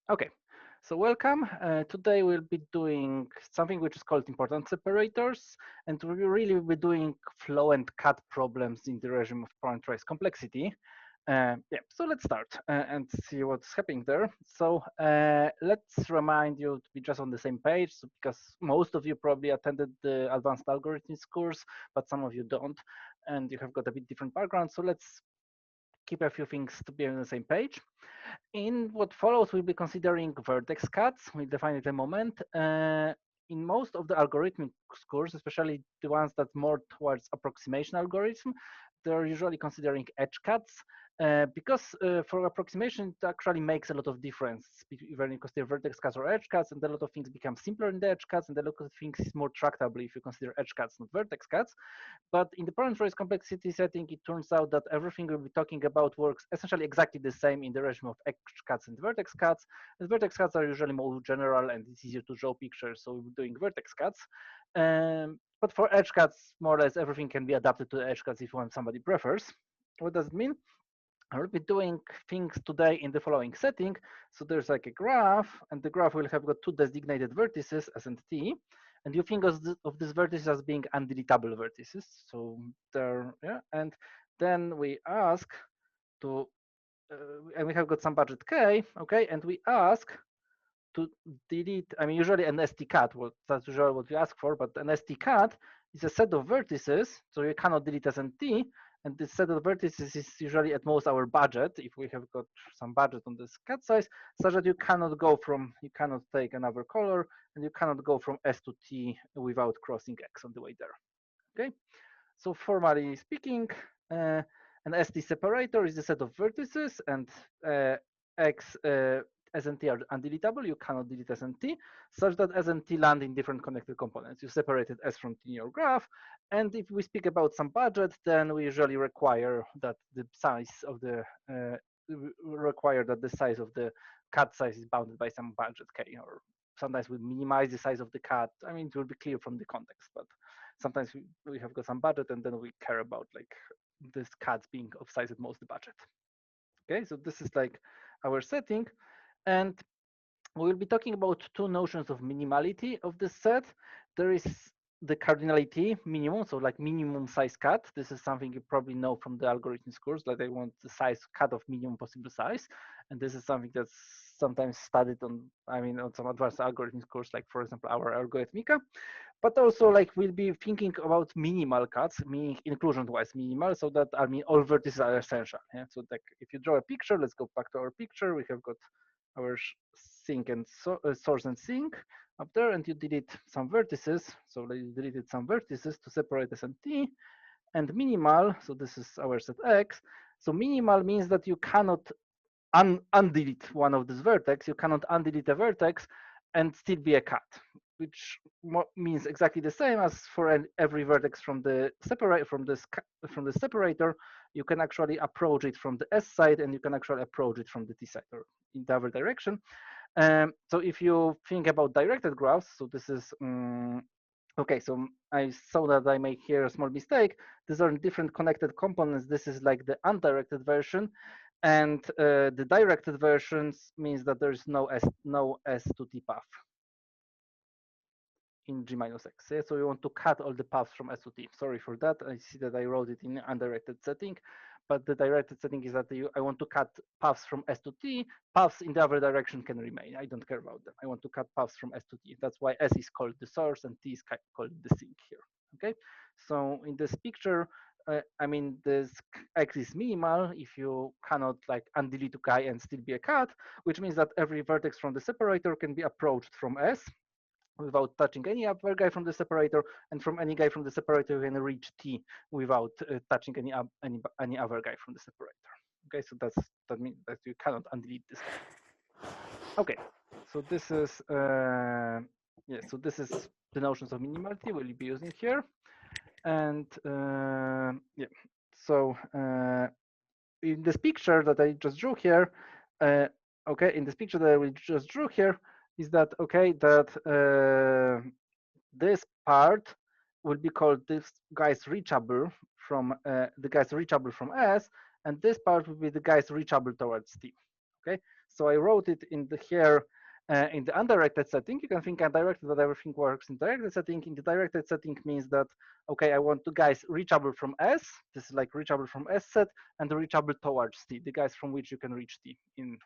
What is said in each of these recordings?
Okay, so welcome. Today we'll be doing something which is called important separators, and we really will be doing flow and cut problems in the regime of parameterized complexity. Yeah, so let's start and see what's happening there. So let's remind you to be just on the same page, so because most of you probably attended the advanced algorithms course, but some of you don't, and you have got a bit different background. So let's keep a few things to be on the same page. In what follows, we'll be considering vertex cuts. We'll define it in a moment. In most of the algorithmic scores, especially the ones that more towards approximation algorithm, they're usually considering edge cuts because for approximation, it actually makes a lot of difference, even if you consider vertex cuts or edge cuts, and a lot of things become simpler in the edge cuts, and a lot of things is more tractable if you consider edge cuts, not vertex cuts. But in the parameterized complexity setting, it turns out that everything we'll be talking about works essentially exactly the same in the regime of edge cuts and vertex cuts. And vertex cuts are usually more general and it's easier to draw pictures, so we're doing vertex cuts. But for edge cuts, more or less everything can be adapted to the edge cuts if somebody prefers. What does it mean? I will be doing things today in the following setting. So there's like a graph, and the graph will have got two designated vertices, S and T, and you think of these vertices as being undeletable vertices. So there, yeah, and then we ask to, and we have got some budget K, okay, and we ask to delete, I mean, usually an ST cut, well, that's usually what we ask for, but an ST cut is a set of vertices, so you cannot delete S and T, and this set of vertices is usually at most our budget, if we have got some budget on this cut size, such that you cannot go from, you cannot take another color, and you cannot go from S to T without crossing X on the way there, okay? So formally speaking, an ST separator is a set of vertices, and X S and T are undeletable. You cannot delete S and T, such that S and T land in different connected components. You separated S from T in your graph, and if we speak about some budget, then we usually require that the size of the size of the cut size is bounded by some budget K, or sometimes we minimize the size of the cut. I mean, it will be clear from the context, but sometimes we have got some budget and then we care about like this cuts being of size at most the budget. Okay, so this is like our setting, and we will be talking about two notions of minimality of this set. There is the cardinality minimum, so like minimum size cut. This is something you probably know from the algorithms course, like they want the size cut of minimum possible size. And this is something that's sometimes studied on, I mean, on some advanced algorithms course, like for example, our Algorithmica. But also like we'll be thinking about minimal cuts, meaning inclusion-wise minimal, so that I mean all vertices are essential. Yeah? So like if you draw a picture, let's go back to our picture. We have got our sink and source and sink up there, and you delete some vertices. So you deleted some vertices to separate S and T, and minimal. So this is our set X. So minimal means that you cannot undelete one of these vertex. You cannot undelete a vertex and still be a cut, which means exactly the same as for every vertex from the separator. You can actually approach it from the S side, and you can actually approach it from the T side or in the other direction. So if you think about directed graphs, so this is okay, so I saw that I make here a small mistake. These are different connected components. This is like the undirected version, and the directed versions means that there is no S to T path in G minus X. Yeah? So you want to cut all the paths from S to T. Sorry for that. I see that I wrote it in undirected setting, but the directed setting is that I want to cut paths from S to T. Paths in the other direction can remain. I don't care about them. I want to cut paths from S to T. That's why S is called the source and T is called the sink here. Okay. So in this picture, I mean, this X is minimal if you cannot like undelete a guy and still be a cut, which means that every vertex from the separator can be approached from S without touching any other guy from the separator, and from any guy from the separator you can reach T without touching any other guy from the separator. Okay, so that means that you cannot undelete this guy. Okay, so this is yeah, so this is the notions of minimality we'll be using here, and yeah, so in this picture that I just drew here, okay, in this picture that we just drew here, is that okay that this part will be called this guy's reachable from the guy's reachable from S, and this part will be the guy's reachable towards T. Okay, So I wrote it in the here in the undirected setting. You can think undirected, but everything works in directed setting. In the directed setting means that, okay, I want the guys reachable from S. This is like reachable from S set, and reachable towards T, the guys from which you can reach T in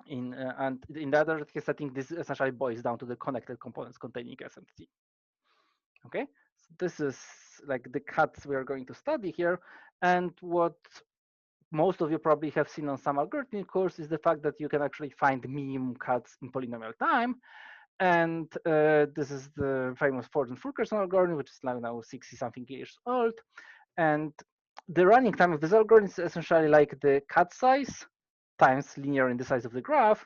and in the other setting, this essentially boils down to the connected components containing S and T. Okay, so this is like the cuts we are going to study here, and what most of you probably have seen on some algorithmic course is the fact that you can actually find minimum cuts in polynomial time. And this is the famous Ford and Fulkerson algorithm, which is now 60 something years old. And the running time of this algorithm is essentially like the cut size times linear in the size of the graph.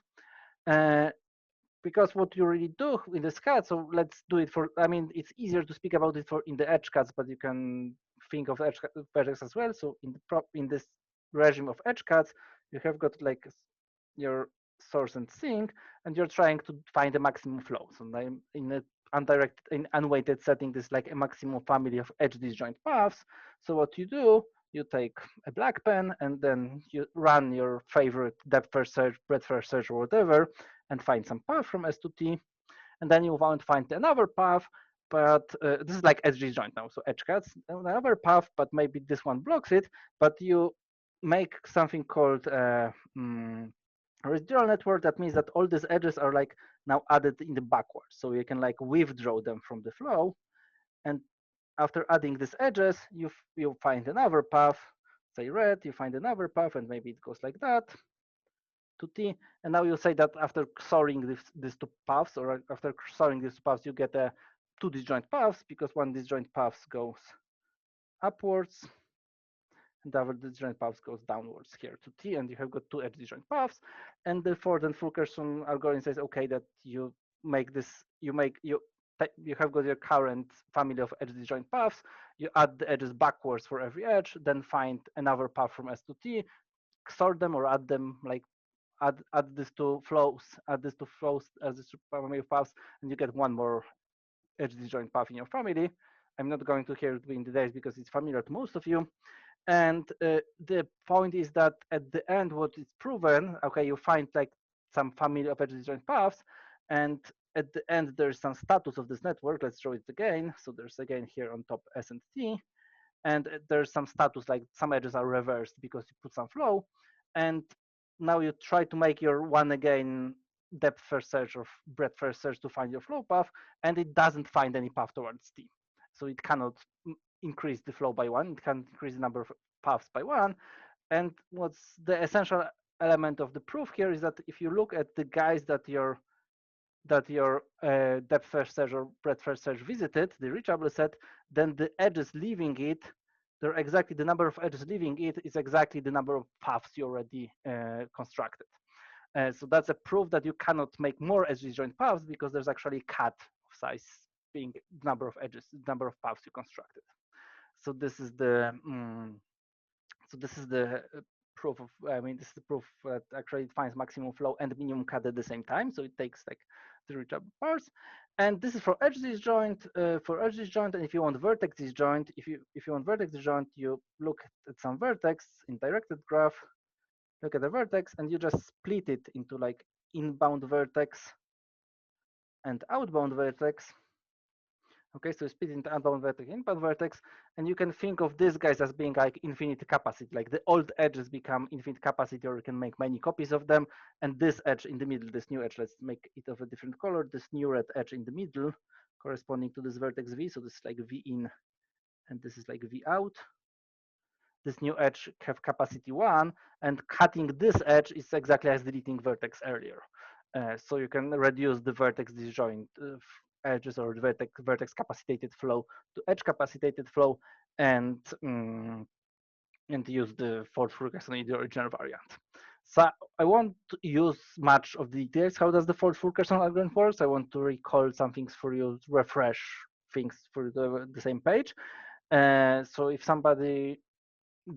Because what you really do in this cut, so let's do it for, I mean, it's easier to speak about it for in the edge cuts, but you can think of edge vertex as well. So in this regime of edge cuts, you have got like your source and sink, and you're trying to find a maximum flow. So in a undirected, in unweighted setting, this is like a maximum family of edge disjoint paths. So what you do, you take a black pen and then you run your favorite depth first search, breadth first search, or whatever, and find some path from S to T. And then you want to find another path, but this is like edge disjoint now. So edge cuts, another path, but maybe this one blocks it, but you make something called residual network. That means that all these edges are like now added in the backwards. So you can like withdraw them from the flow. And after adding these edges, you find another path, say red, you find another path, and maybe it goes like that to T. And now you say that after XORing these two paths, or after XORing these paths, you get a two disjoint paths, because one disjoint path goes upwards and the other disjoint path goes downwards here to T, and you have got two edge disjoint paths. And the Ford and Fulkerson algorithm says, okay, that you make this, you have got your current family of edge disjoint paths, you add the edges backwards for every edge, then find another path from S to T, sort them or add them, like add these two flows, add these two flows as these two family of paths, and you get one more edge disjoint path in your family. I'm not going to here in the days because it's familiar to most of you. And the point is that at the end, what is proven, okay, you find like some family of edge disjoint paths, and at the end, there's some status of this network. Let's show it again. So there's again here on top S and T, and there's some status, like some edges are reversed because you put some flow. And now you try to make your one again depth first search or breadth first search to find your flow path, and it doesn't find any path towards T. So it cannot increase the flow by one, it can increase the number of paths by one. And what's the essential element of the proof here is that if you look at the guys that your depth first search or breadth first search visited, the reachable set, then the edges leaving it, they're exactly the number of edges leaving it is exactly the number of paths you already constructed. So that's a proof that you cannot make more edge disjoint paths because there's actually a cut of size being the number of edges, the number of paths you constructed. So this is the proof of, I mean, this is the proof that actually it finds maximum flow and minimum cut at the same time. So it takes like the reachable parts. And this is for edge disjoint, and if you want vertex disjoint, if you want vertex disjoint, you look at some vertex in directed graph, look at the vertex, and you just split it into like inbound vertex and outbound vertex. Okay, so split into outbound vertex, inbound vertex, and you can think of these guys as being like infinite capacity, like the old edges become infinite capacity, or you can make many copies of them. And this edge in the middle, this new edge, let's make it of a different color, this new red edge in the middle, corresponding to this vertex V. So this is like V in, and this is like V out. This new edge have capacity 1, and cutting this edge is exactly as deleting vertex earlier. So you can reduce the vertex disjoint edges or vertex capacitated flow to edge capacitated flow, and use the Ford-Fulkerson in the original variant. So I won't use much of the details. How does the Ford-Fulkerson algorithm works? I want to recall some things for you, refresh things for the same page. So if somebody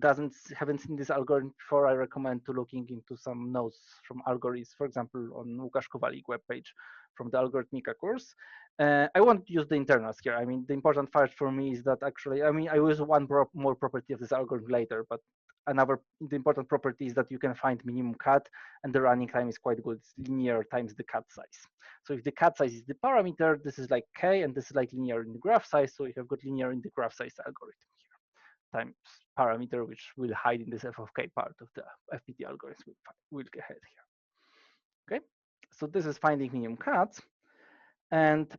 haven't seen this algorithm before, I recommend to looking into some notes from algorithms, for example, on Łukasz Kowalik webpage from the Algorithmika course. I won't use the internals here. I mean, the important part for me is that actually, I mean, I use one more property of this algorithm later, but the important property is that you can find minimum cut, and the running time is quite good. It's linear times the cut size. So if the cut size is the parameter, this is like k, and this is like linear in the graph size. So you have got linear in the graph size algorithm here times parameter, which will hide in this f of k part of the FPT algorithm. We'll get ahead here. Okay, so this is finding minimum cuts. And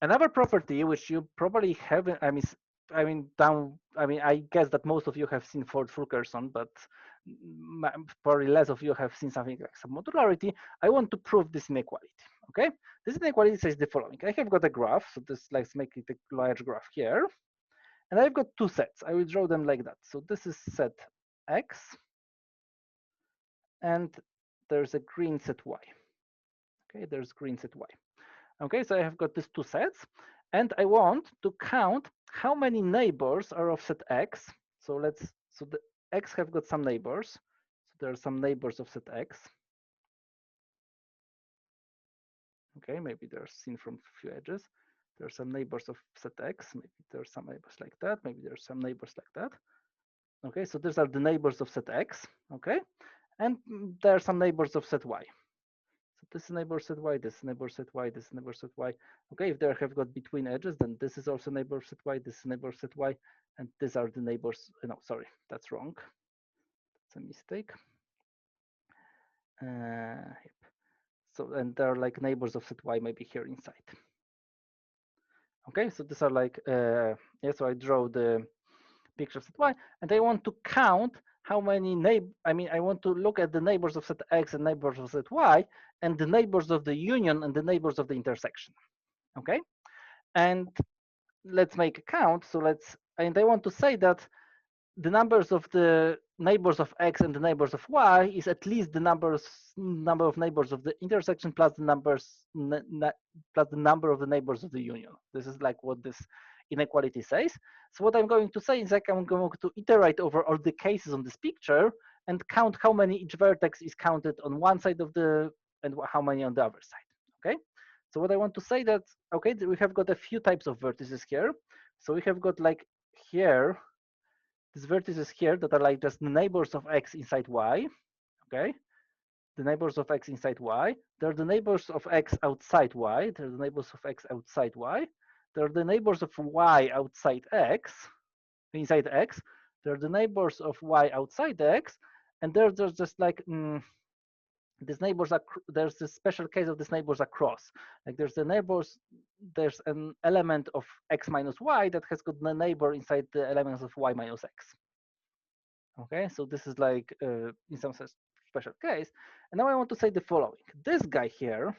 another property which you probably haven't, I guess that most of you have seen Ford Fulkerson, but probably less of you have seen something like submodularity. I want to prove this inequality. Okay, this inequality says the following: I have got a graph, so this, let's make it a large graph here, and I've got two sets. I will draw them like that. So this is set X, and there's a green set Y. Okay, there's green set Y. Okay, so I have got these two sets, and I want to count how many neighbors are of set X. So the X have got some neighbors. So there are some neighbors of set X. Okay, maybe they're seen from a few edges. There are some neighbors of set X. Maybe there are some neighbors like that. Maybe there are some neighbors like that. Okay, so these are the neighbors of set X. Okay, and there are some neighbors of set Y. So this neighbor set Y, this neighbor set Y, this neighbor set Y. Okay, if they have got between edges, then this is also neighbor set Y, this neighbor set Y, and these are the neighbors. No, sorry, that's wrong. That's a mistake. So, and there are like neighbors of set Y maybe here inside. Okay, so these are like, yeah, so I draw the picture of set Y, and I want to count how many I want to look at the neighbors of set X and neighbors of set Y, and the neighbors of the union and the neighbors of the intersection. Okay, and let's make a count. So and I want to say that the numbers of the neighbors of X and the neighbors of Y is at least the number of neighbors of the intersection plus the number of the neighbors of the union. This is like what this inequality says. So what I'm going to say is like I'm going to iterate over all the cases on this picture and count how many each vertex is counted on one side of the and how many on the other side. Okay. So what I want to say that, okay, we have got a few types of vertices here. So we have got like here, these vertices here that are like just the neighbors of X inside Y. Okay. The neighbors of X inside Y. They're the neighbors of X outside Y. They're the neighbors of X outside Y. They're the neighbors of Y outside X, inside X. They're the neighbors of Y outside X. And there's just like, these neighbors are, there's this special case of these neighbors across. Like there's the neighbors, there's an element of X minus Y that has got the neighbor inside the elements of Y minus X. Okay, so this is like in some sense special case. And now I want to say the following: this guy here,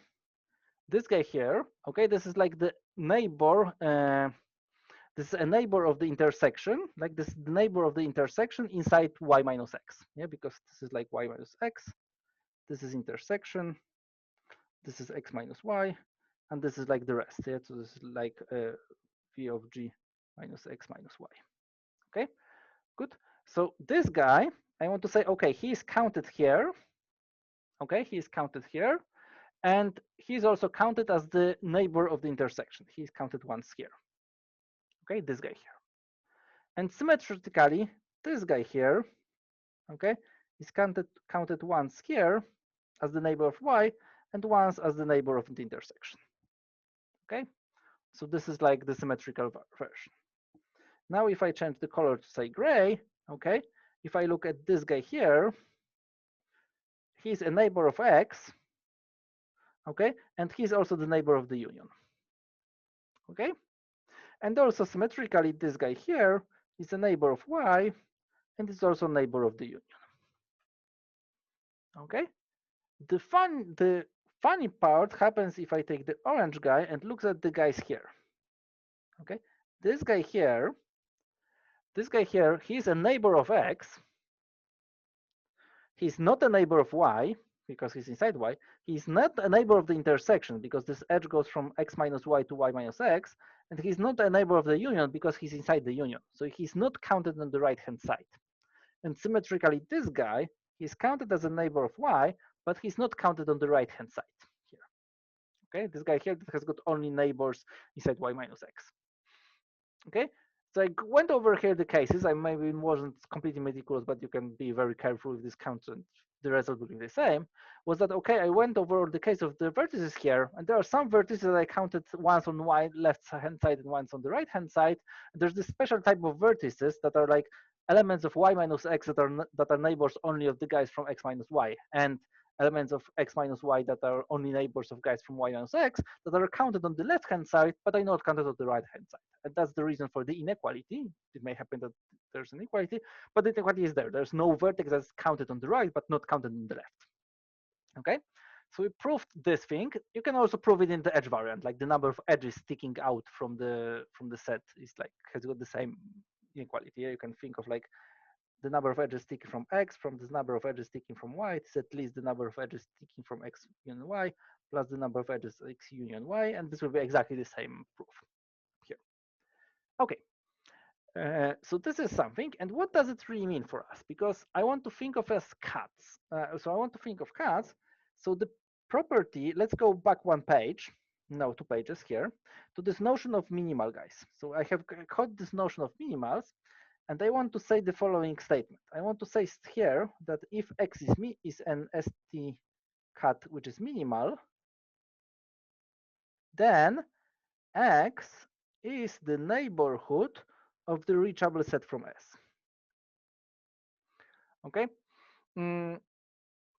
okay, this is like the neighbor. This is a neighbor of the intersection, like this is the neighbor of the intersection inside Y minus X. Yeah, because this is like Y minus X. This is intersection. This is X minus Y, and this is like the rest. Yeah, so this is like V of G minus X minus Y. Okay, good. So this guy, I want to say, okay, he is counted here. Okay, he is counted here. And he's also counted as the neighbor of the intersection. He's counted once here. Okay, this guy here. And symmetrically, this guy here, okay, is counted once here as the neighbor of Y and once as the neighbor of the intersection. Okay, so this is like the symmetrical version. Now, if I change the color to say gray, okay, if I look at this guy here, he's a neighbor of X, okay, and he's also the neighbor of the union, okay, and also symmetrically, this guy here is a neighbor of Y, and is also a neighbor of the union, okay. The funny part happens if I take the orange guy and looks at the guys here, okay. This guy here, he's a neighbor of X. He's not a neighbor of Y because he's inside Y. He's not a neighbor of the intersection because this edge goes from X minus Y to Y minus X. And he's not a neighbor of the union because he's inside the union. So he's not counted on the right-hand side. And symmetrically, this guy, he's counted as a neighbor of Y, but he's not counted on the right-hand side here. Okay, this guy here has got only neighbors inside Y minus X. Okay, So I went over here the cases. I maybe wasn't completely meticulous, but you can be very careful with this count and the result will be the same. Was that okay? I went over the case of the vertices here, and there are some vertices that I counted once on my left hand side and once on the right hand side. And there's this special type of vertices that are like elements of y minus x that are neighbors only of the guys from x minus y, and elements of x minus y that are only neighbors of guys from y minus x that are counted on the left hand side, but are not counted on the right hand side. And that's the reason for the inequality. It may happen that there's an equality, but the inequality is there. There's no vertex that's counted on the right, but not counted on the left. Okay, so we proved this thing. You can also prove it in the edge variant, like the number of edges sticking out from the set is like has got the same inequality. Yeah, you can think of like the number of edges sticking from x from this number of edges sticking from y. It's at least the number of edges sticking from x union y plus the number of edges x union y, and this will be exactly the same proof here. Okay, so this is something, and what does it really mean for us? Because I want to think of as cuts. So I want to think of cuts. So the property, let's go back one page, no, 2 pages here, to this notion of minimal, guys. So I have got this notion of minimals, and I want to say the following statement. I want to say here that if x is an ST cut which is minimal, then x is the neighborhood of the reachable set from S. Okay, mm,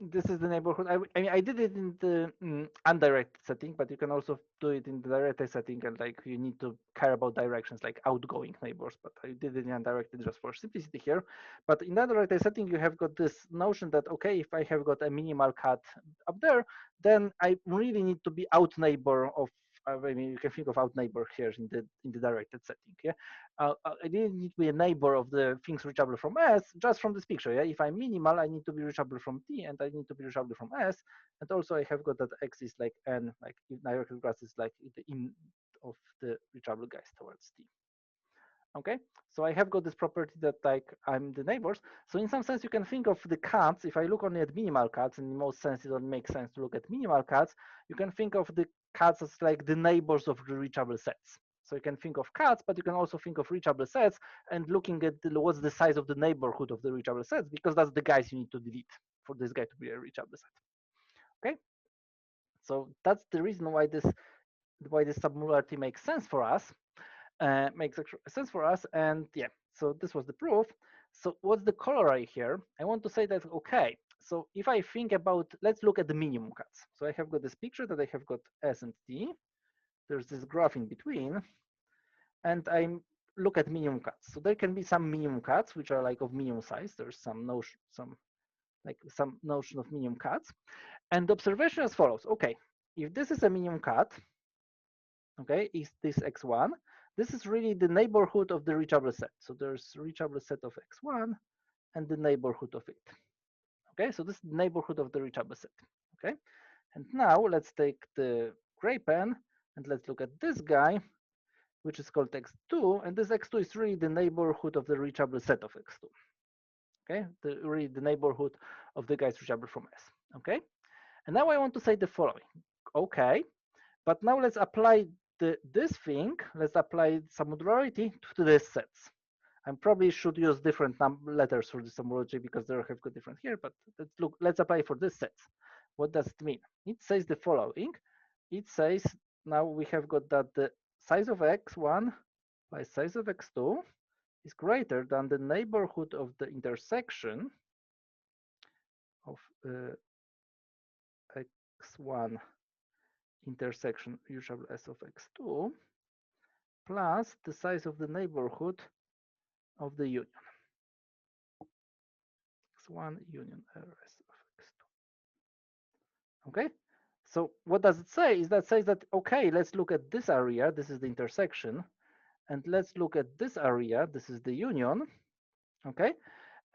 this is the neighborhood. I mean, I did it in the undirected setting, but you can also do it in the directed setting, and like you need to care about directions like outgoing neighbors. But I did it in undirected just for simplicity here. But in undirected setting, you have got this notion that okay, if I have got a minimal cut up there, then I really need to be out neighbor of. I mean, you can think of out neighbor here in the directed setting. Yeah, I didn't need to be a neighbor of the things reachable from S just from this picture. Yeah, if I'm minimal, I need to be reachable from T, and I need to be reachable from S. And also, I have got that X is like N, like if directed grass is like the in of the reachable guys towards T. Okay, so I have got this property that like I'm the neighbors. So in some sense, you can think of the cuts. If I look only at minimal cuts, and in most sense, it don't make sense to look at minimal cuts. You can think of the cuts as like the neighbors of the reachable sets. So you can think of cuts, but you can also think of reachable sets and looking at what's the size of the neighborhood of the reachable sets, because that's the guys you need to delete for this guy to be a reachable set. Okay, so that's the reason why this submodularity makes sense for us. Makes sense for us. And yeah, so this was the proof. So what's the corollary here? I want to say that, okay, so if I think about, let's look at the minimum cuts. So I have got this picture that I have got S and T. There's this graph in between, and I look at minimum cuts. So there can be some minimum cuts which are like of minimum size. There's some notion of minimum cuts, and the observation as follows. Okay, if this is a minimum cut, okay, is this x1, this is really the neighborhood of the reachable set. So there's reachable set of x1 and the neighborhood of it. Okay, so this is the neighborhood of the reachable set. Okay, and now let's take the gray pen and let's look at this guy, which is called x2, and this x2 is really the neighborhood of the reachable set of x2. Okay, really the neighborhood of the guys reachable from S. Okay, and now I want to say the following. Okay, but now let's apply this thing. Let's apply some modularity to these sets. I probably should use different letters for this homology because they have got different here. But let's apply for this set. What does it mean? It says the following. It says now we have got that the size of x1 by size of x2 is greater than the neighborhood of the intersection of x1 intersection reachable S of x2 plus the size of the neighborhood of the union x1 union RS of x2. Okay, so what does it say is that says that okay, let's look at this area, this is the intersection, and let's look at this area, this is the union. Okay,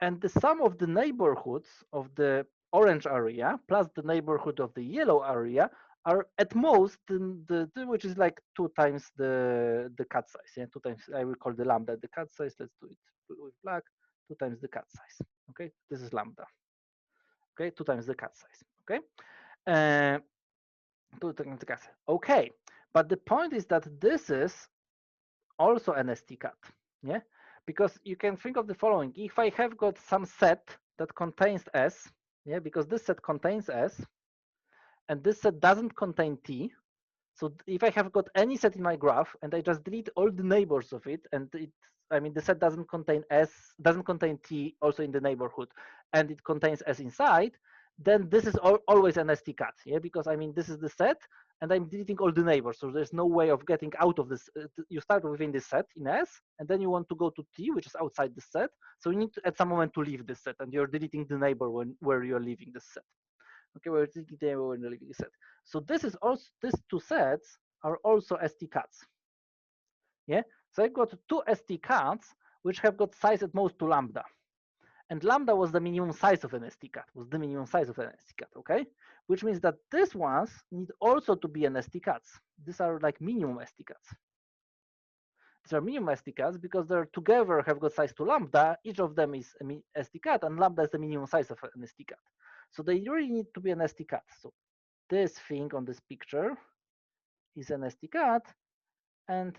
and the sum of the neighborhoods of the orange area plus the neighborhood of the yellow area are at most which is like 2 times the cut size. Yeah, 2 times, I will call the lambda the cut size. Let's do it with black. 2 times the cut size. Okay, this is lambda. Okay, 2 times the cut size. Okay, 2 times the cut size. Okay, but the point is that this is also an ST cut. Yeah, because you can think of the following: if I have got some set that contains S, yeah, because this set contains S, and this set doesn't contain T. So if I have got any set in my graph and I just delete all the neighbors of it, and I mean, the set doesn't contain S, doesn't contain T also in the neighborhood, and it contains S inside, then this is always an ST cut, yeah, because I mean, this is the set, and I'm deleting all the neighbors, so there's no way of getting out of this. You start within this set in S, and then you want to go to T, which is outside the set, so you need to, at some moment to leave this set, and you're deleting the neighbor where you're leaving this set. Okay, we're thinking they were in the leaving set. So this is also, these two sets are also ST cuts. Yeah, so I've got two ST cuts which have got size at most to lambda, and lambda was the minimum size of an ST cut, was the minimum size of an ST cut. Okay, which means that these ones need also to be an ST cuts. These are like minimum ST cuts. These are minimum ST cuts because they're together have got size to lambda. Each of them is a ST cut, and lambda is the minimum size of an ST cut. So they really need to be an ST cut. So this thing on this picture is an ST cut, and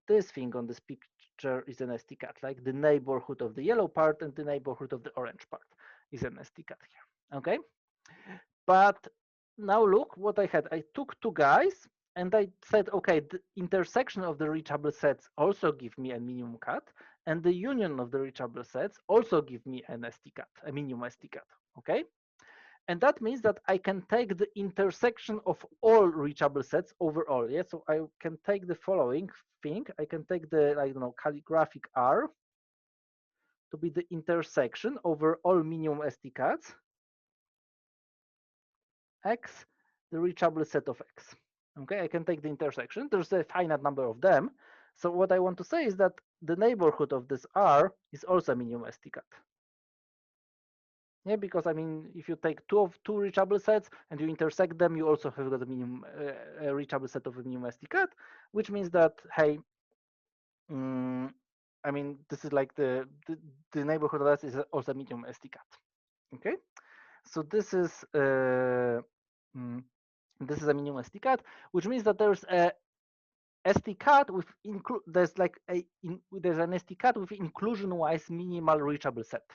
this thing on this picture is an ST cut, like the neighborhood of the yellow part and the neighborhood of the orange part is an ST cut here. Okay, but now look what I had. I took two guys and I said, okay, the intersection of the reachable sets also give me a minimum cut, and the union of the reachable sets also give me an ST cut, a minimum ST cut. Okay, and that means that I can take the intersection of all reachable sets overall. Yeah, so I can take the following thing. I can take the, I don't know, calligraphic R to be the intersection over all minimum ST cuts X, the reachable set of X. Okay, I can take the intersection. There's a finite number of them. So what I want to say is that the neighborhood of this R is also a minimum ST cut. Yeah, because I mean, if you take two reachable sets and you intersect them, you also have got a minimum reachable set of a minimum ST cut, which means that hey, I mean, this is like the neighborhood of S is also a minimum ST cut. Okay, so this is a minimum ST cut, which means that there's a ST cut with there's like there's an ST cut with inclusion-wise minimal reachable set.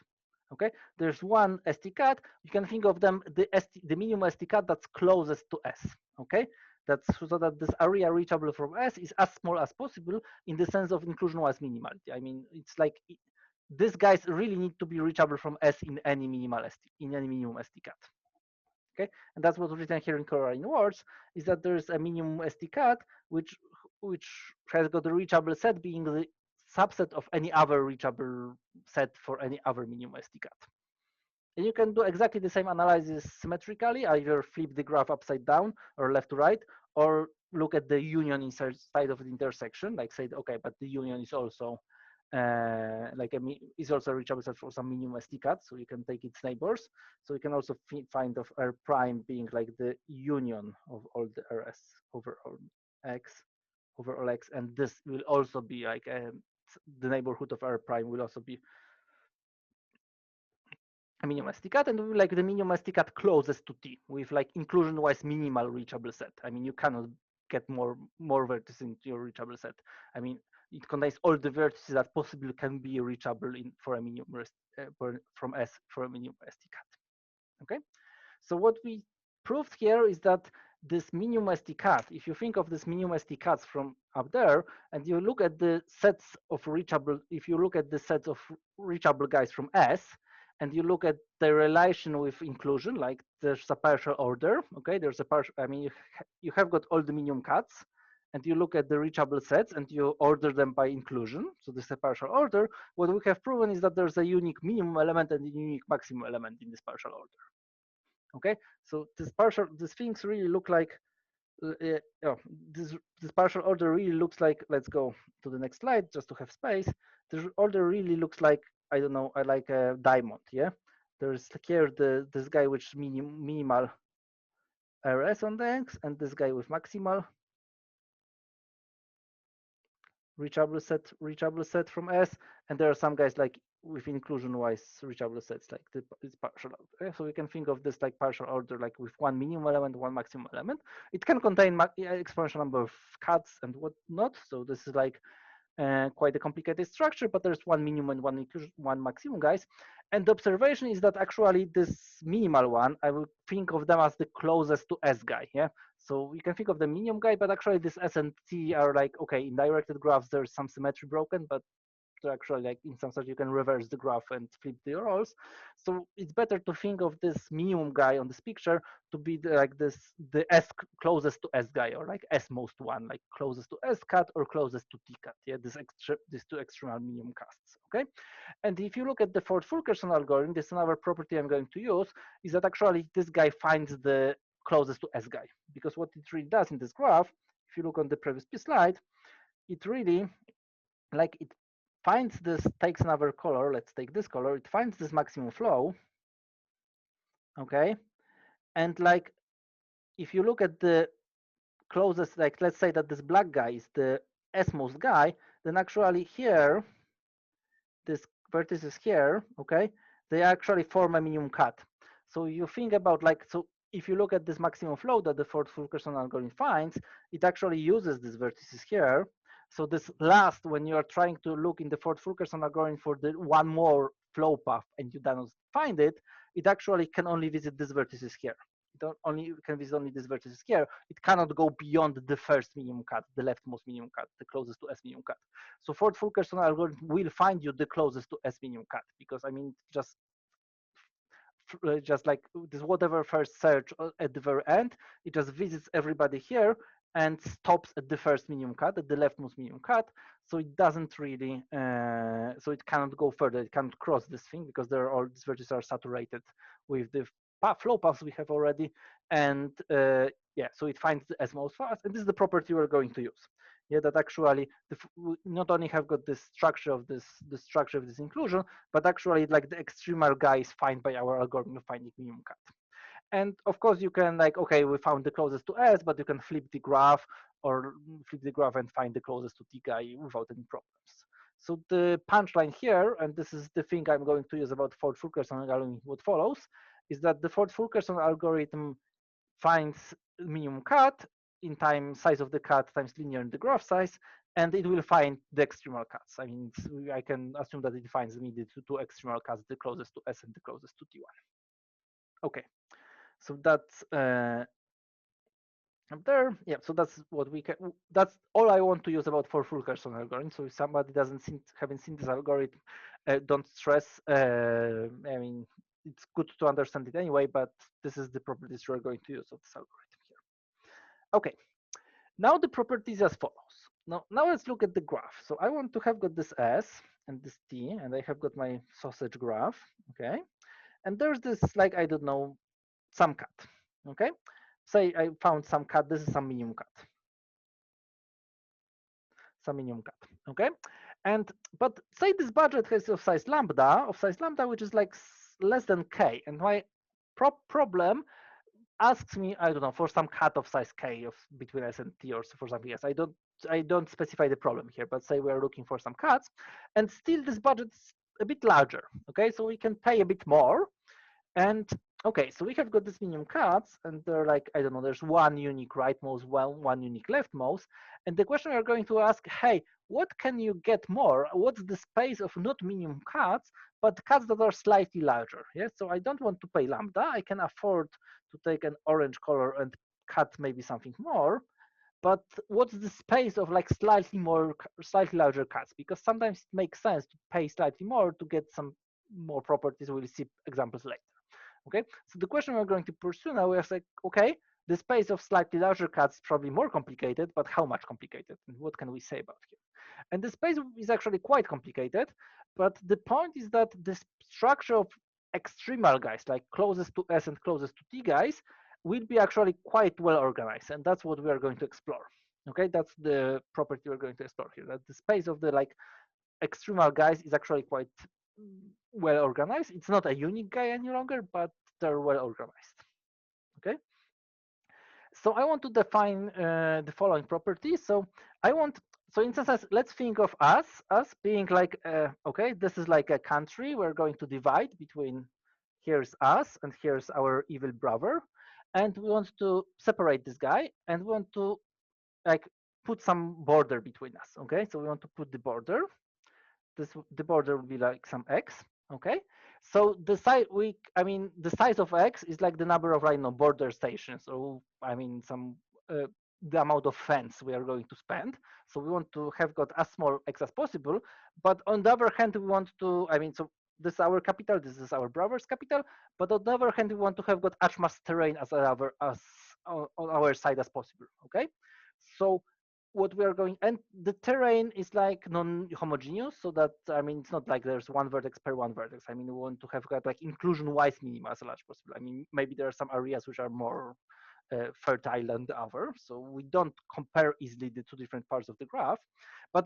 Okay, there's one ST cut. You can think of them the minimum ST cut that's closest to S. Okay, that's so that this area reachable from S is as small as possible in the sense of inclusion-wise minimality. I mean, it's like these guys really need to be reachable from S in any minimum ST cut. Okay, and that's what's written here in Coralline words is that there's a minimum ST cut which has got a reachable set being the subset of any other reachable set for any other minimum ST cut. And you can do exactly the same analysis symmetrically, either flip the graph upside down or left to right, or look at the union inside of the intersection, like say, okay, but the union is also is also a reachable set for some minimum ST cut, so you can take its neighbors. So you can also find of R prime being like the union of all the RS over all X, and this will also be like the neighborhood of R prime will also be a minimum ST cut, and like the minimum ST cut closest to T with like inclusion-wise minimal reachable set. I mean, you cannot get more vertices into your reachable set. I mean, it contains all the vertices that possibly can be reachable for a minimum from S for a minimum ST cut. Okay, so what we proved here is that this minimum ST cut, if you think of this minimum ST cuts from up there, and you look at the sets of reachable, if you look at the sets of reachable guys from S, and you look at the relation with inclusion, like there's a partial order, okay, there's a partial, I mean, you have got all the minimum cuts, and you look at the reachable sets and you order them by inclusion, so this is a partial order. What we have proven is that there's a unique minimum element and a unique maximum element in this partial order. Okay, so these things really look like this partial order really looks like, let's go to the next slide just to have space. This order really looks like, I don't know, I like a diamond. Yeah, there's here this guy with minimal RS on the X, and this guy with maximal reachable set from S, and there are some guys like with inclusion-wise reachable sets like this partial order. So we can think of this like partial order, like with one minimum element, one maximum element. It can contain exponential number of cuts and whatnot. So this is like quite a complicated structure, but there's one minimum and one inclusion, one maximum guys. And the observation is that actually this minimal one, I will think of them as the closest to S guy. Yeah. So you can think of the minimum guy, but actually this S and T are like, okay, in directed graphs, there's some symmetry broken, but actually like in some sort you can reverse the graph and flip the roles. So it's better to think of this minimum guy on this picture to be like the S closest to S guy, or like S most one, like closest to S cut or closest to T cut. Yeah, these two extremal minimum casts. Okay. And if you look at the Ford-Fulkerson algorithm, this is another property I'm going to use, is that actually this guy finds the closest to S guy, because what it really does in this graph, if you look on the previous slide, it really like it finds this, takes another color, let's take this color, it finds this maximum flow, okay? And like, if you look at the closest, like let's say that this black guy is the S-most guy, then actually here, this vertices here, okay, they actually form a minimum cut. So you think about like, so if you look at this maximum flow that the Ford-Fulkerson algorithm finds, it actually uses these vertices here. So this last, when you are trying to look in the Ford-Fulkerson algorithm for the one more flow path and you don't find it, it actually can only visit these vertices here. It only can visit only these vertices here. It cannot go beyond the first minimum cut, the leftmost minimum cut, the closest to S minimum cut. So Ford-Fulkerson algorithm will find you the closest to S minimum cut, because I mean just like this whatever first search at the very end, it just visits everybody here and stops at the first minimum cut, at the leftmost minimum cut. So it doesn't really, so it cannot go further. It cannot cross this thing because they're all these vertices are saturated with the flow paths we have already. And yeah, so it finds the S most fast. And this is the property we're going to use. Yeah, that actually we not only have got this structure of this, the structure of this inclusion, but actually like the extremal guy is found by our algorithm of finding minimum cut. And of course you can like, okay, we found the closest to S, but you can flip the graph or flip the graph and find the closest to T guy without any problems. So the punchline here, and this is the thing I'm going to use about Ford-Fulkerson algorithm, what follows, is that the Ford-Fulkerson algorithm finds minimum cut in time size of the cut times linear in the graph size, and it will find the extremal cuts. I mean, I can assume that it finds me the two extremal cuts, the closest to S and the closest to T1. Okay, so that's up there. Yeah, so that's what we can. That's all I want to use about Ford-Fulkerson algorithm. So if somebody haven't seen this algorithm, don't stress. I mean, it's good to understand it anyway, but this is the properties we're going to use of this algorithm here. Okay, now the properties as follows. Now let's look at the graph. So I want to have got this S and this T, and I have got my sausage graph, okay? And there's this, like, I don't know, some cut, okay? Say I found some cut, this is some minimum cut. Some minimum cut, okay? And, but say this budget has of size lambda, which is like less than K, and my problem asks me, I don't know, for some cut of size K of between S and T or for something else. I don't specify the problem here, but say we're looking for some cuts, and still this budget's a bit larger. Okay, so we can pay a bit more. And okay, so we have got this minimum cuts, and they're like, I don't know, there's one unique rightmost, one unique leftmost. And the question we're going to ask, hey, what can you get more? What's the space of not minimum cuts, but cuts that are slightly larger? Yes, so I don't want to pay lambda. I can afford to take an orange color and cut maybe something more. But what's the space of like slightly larger cuts? Because sometimes it makes sense to pay slightly more to get some more properties. We'll see examples later. Okay, so the question we're going to pursue now is like, okay, the space of slightly larger cuts is probably more complicated, but how much complicated? And what can we say about here? And the space is actually quite complicated, but the point is that the structure of extremal guys, like closest to S and closest to T guys, will be actually quite well organized, and that's what we are going to explore. Okay, that's the property we're going to explore here. That the space of the like extremal guys is actually quite well organized. It's not a unique guy any longer, but they're well organized. Okay. So I want to define the following properties. So I want, so in instance, let's think of us as being like, okay, this is like a country. We're going to divide between here's us and here's our evil brother. And we want to separate this guy, and we want to like put some border between us. Okay, so we want to put the border. The border will be like some x. Okay, so the size the size of x is like the number of border stations, or some the amount of fence we are going to spend. So we want to have got as small x as possible, but on the other hand we want to so this is our capital, this is our brother's capital, but on the other hand we want to have got as much terrain as on our side as possible. Okay, so what we are going, and the terrain is like non-homogeneous, so that it's not like there's one vertex per one vertex. We want to have got like inclusion-wise minima as large as possible. Maybe there are some areas which are more fertile than the other, so we don't compare easily the two different parts of the graph, but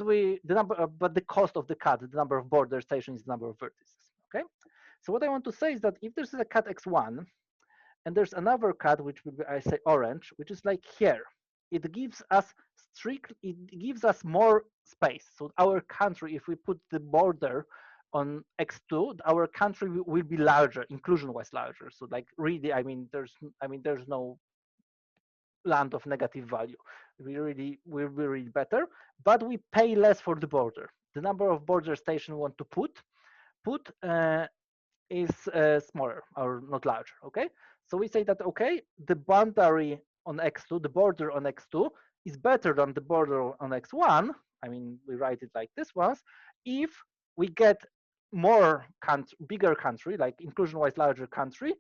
but the cost of the cut, the number of border stations, is the number of vertices. Okay, so what I want to say is that if there's a cut x1 and there's another cut which will be, I say, orange, which is like here, it gives us more space. So our country, if we put the border on x2, our country will be larger, inclusion-wise larger. So like really, there's no land of negative value. Will be really better, but we pay less for the border. The number of border stations we want to put is smaller or not larger. Okay, so we say that okay, the boundary on x2, the border on x2 is better than the border on x1. We write it like this once, if we get bigger country, like inclusion-wise larger country,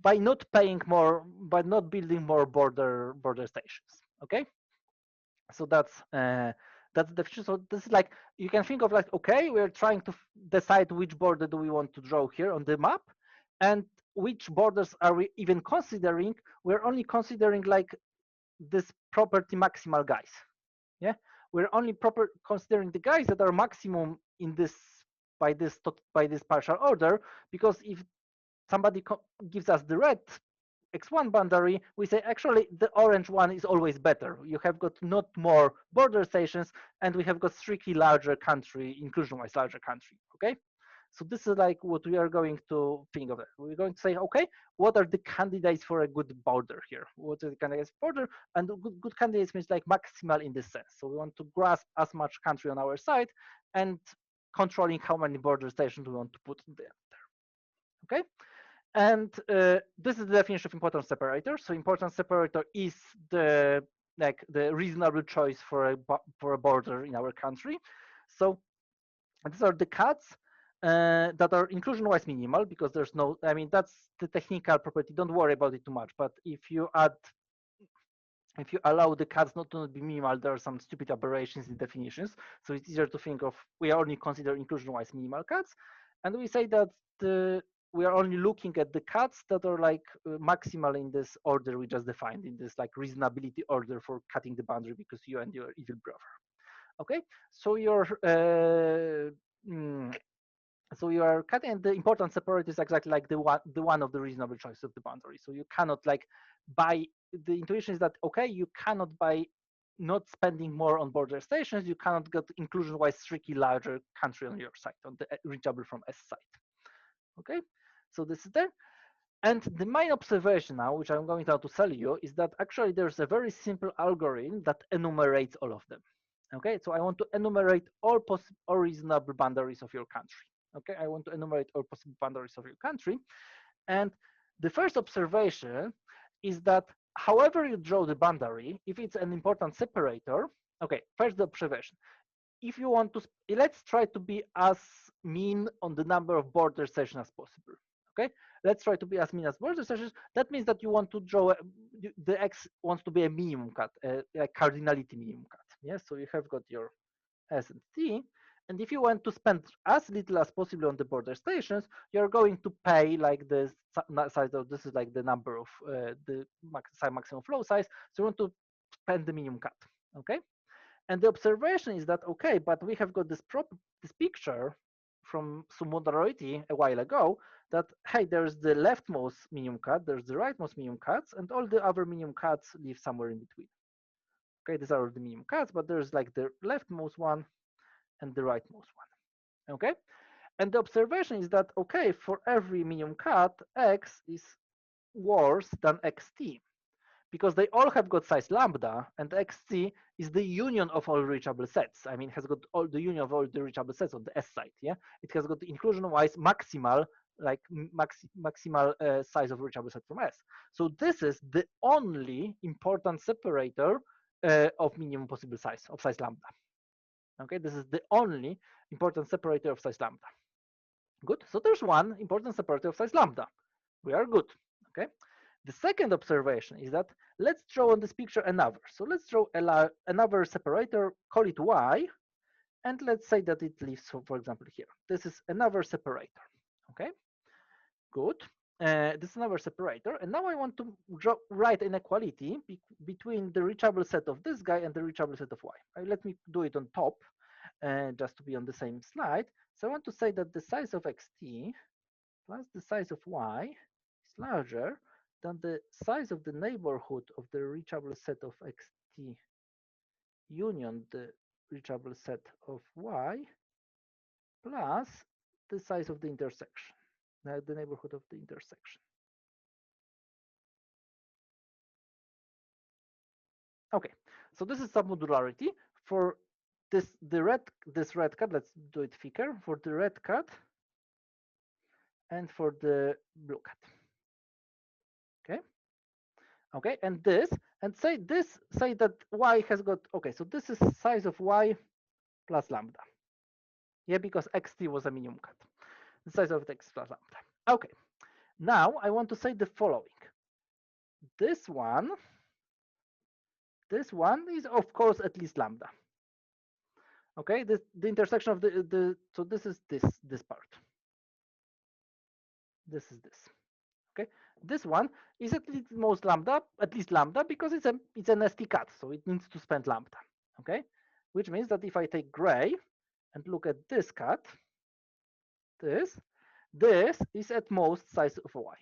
by not paying more, by not building more border stations. Okay, so that's the definition. So this is like, you can think of like, okay, we're trying to decide which border do we want to draw here on the map, and which borders are we even considering. We're only considering like this property maximal guys. Yeah, we're only considering the guys that are maximum in this by this partial order, because if somebody gives us the red x1 boundary, we say actually the orange one is always better. You have got not more border stations, and we have got strictly larger country, inclusion-wise larger country. Okay, so this is like what we are going to think of. It. We're going to say, okay, what are the candidates for a good border here? What are the candidates for border? And good candidates means like maximal in this sense. So we want to grasp as much country on our side, and controlling how many border stations we want to put there. Okay. And this is the definition of importance separator. So importance separator is the reasonable choice for a border in our country. So these are the cuts that are inclusion-wise minimal, because there's no, that's the technical property. Don't worry about it too much. But if you allow the cuts not to be minimal, there are some stupid aberrations in definitions. So it's easier to think of, we only consider inclusion-wise minimal cuts, and we say that we are only looking at the cuts that are like maximal in this order we just defined, in this like reasonability order for cutting the boundary, because you and your evil brother. Okay, so you're so you are cutting, and the importance separator is exactly like the one of the reasonable choice of the boundary. So you cannot like buy, the intuition is that okay, you cannot buy not spending more on border stations, you cannot get inclusion-wise strictly larger country on your side, on the reachable from S side. Okay, so this is there. And the main observation now, which I'm going to tell you, is that actually there's a very simple algorithm that enumerates all of them. Okay, so I want to enumerate all possible or reasonable boundaries of your country. Okay, I want to enumerate all possible boundaries of your country. And the first observation is that however you draw the boundary, if it's an important separator, okay, first the observation. If you want to, let's try to be as mean on the number of border stations as possible. Okay, let's try to be as mean as border stations. That means that you want to draw, the X wants to be a minimum cut, a cardinality minimum cut. Yes, so you have got your S and T. And if you want to spend as little as possible on the border stations, you're going to pay like the size of, this is like the number of the maximum flow size. So you want to spend the minimum cut. Okay. And the observation is that, okay, but we have got this picture from some modularity a while ago that, hey, there's the leftmost minimum cut, there's the rightmost minimum cuts, and all the other minimum cuts live somewhere in between. Okay, these are the minimum cuts, but there's like the leftmost one and the rightmost one. Okay, and the observation is that, okay, for every minimum cut, X is worse than XT, because they all have got size lambda, and XT is the union of all reachable sets. I mean, it has got all the union of all the reachable sets on the S side. Yeah, it has got the inclusion-wise maximal, like maximal size of reachable set from S. So this is the only important separator of minimum possible size of size lambda. Okay, this is the only important separator of size lambda. Good. So there's one important separator of size lambda. We are good. Okay. The second observation is that let's draw on this picture another. So let's draw another separator, call it Y, and let's say that it lives, for example, here. This is another separator. Okay. Good. This is another separator, and now I want to write inequality between the reachable set of this guy and the reachable set of Y. Let me do it on top, just to be on the same slide. So I want to say that the size of xt plus the size of Y is larger than the size of the neighborhood of the reachable set of xt union the reachable set of Y plus the size of the intersection, the neighborhood of the intersection. Okay, so this is submodularity for this red cut. Let's do it thicker for the red cut and for the blue cut. Okay. Okay, and this, and say that Y has got, okay, so this is size of Y plus lambda. Yeah, because xt was a minimum cut. The size of x plus lambda. Okay, now I want to say the following. This one is of course at least lambda. Okay, the intersection of so this is this part. This is this. Okay, this one is at least lambda because it's an ST cut, so it needs to spend lambda. Okay, which means that if I take gray and look at this cut, this is at most size of Y.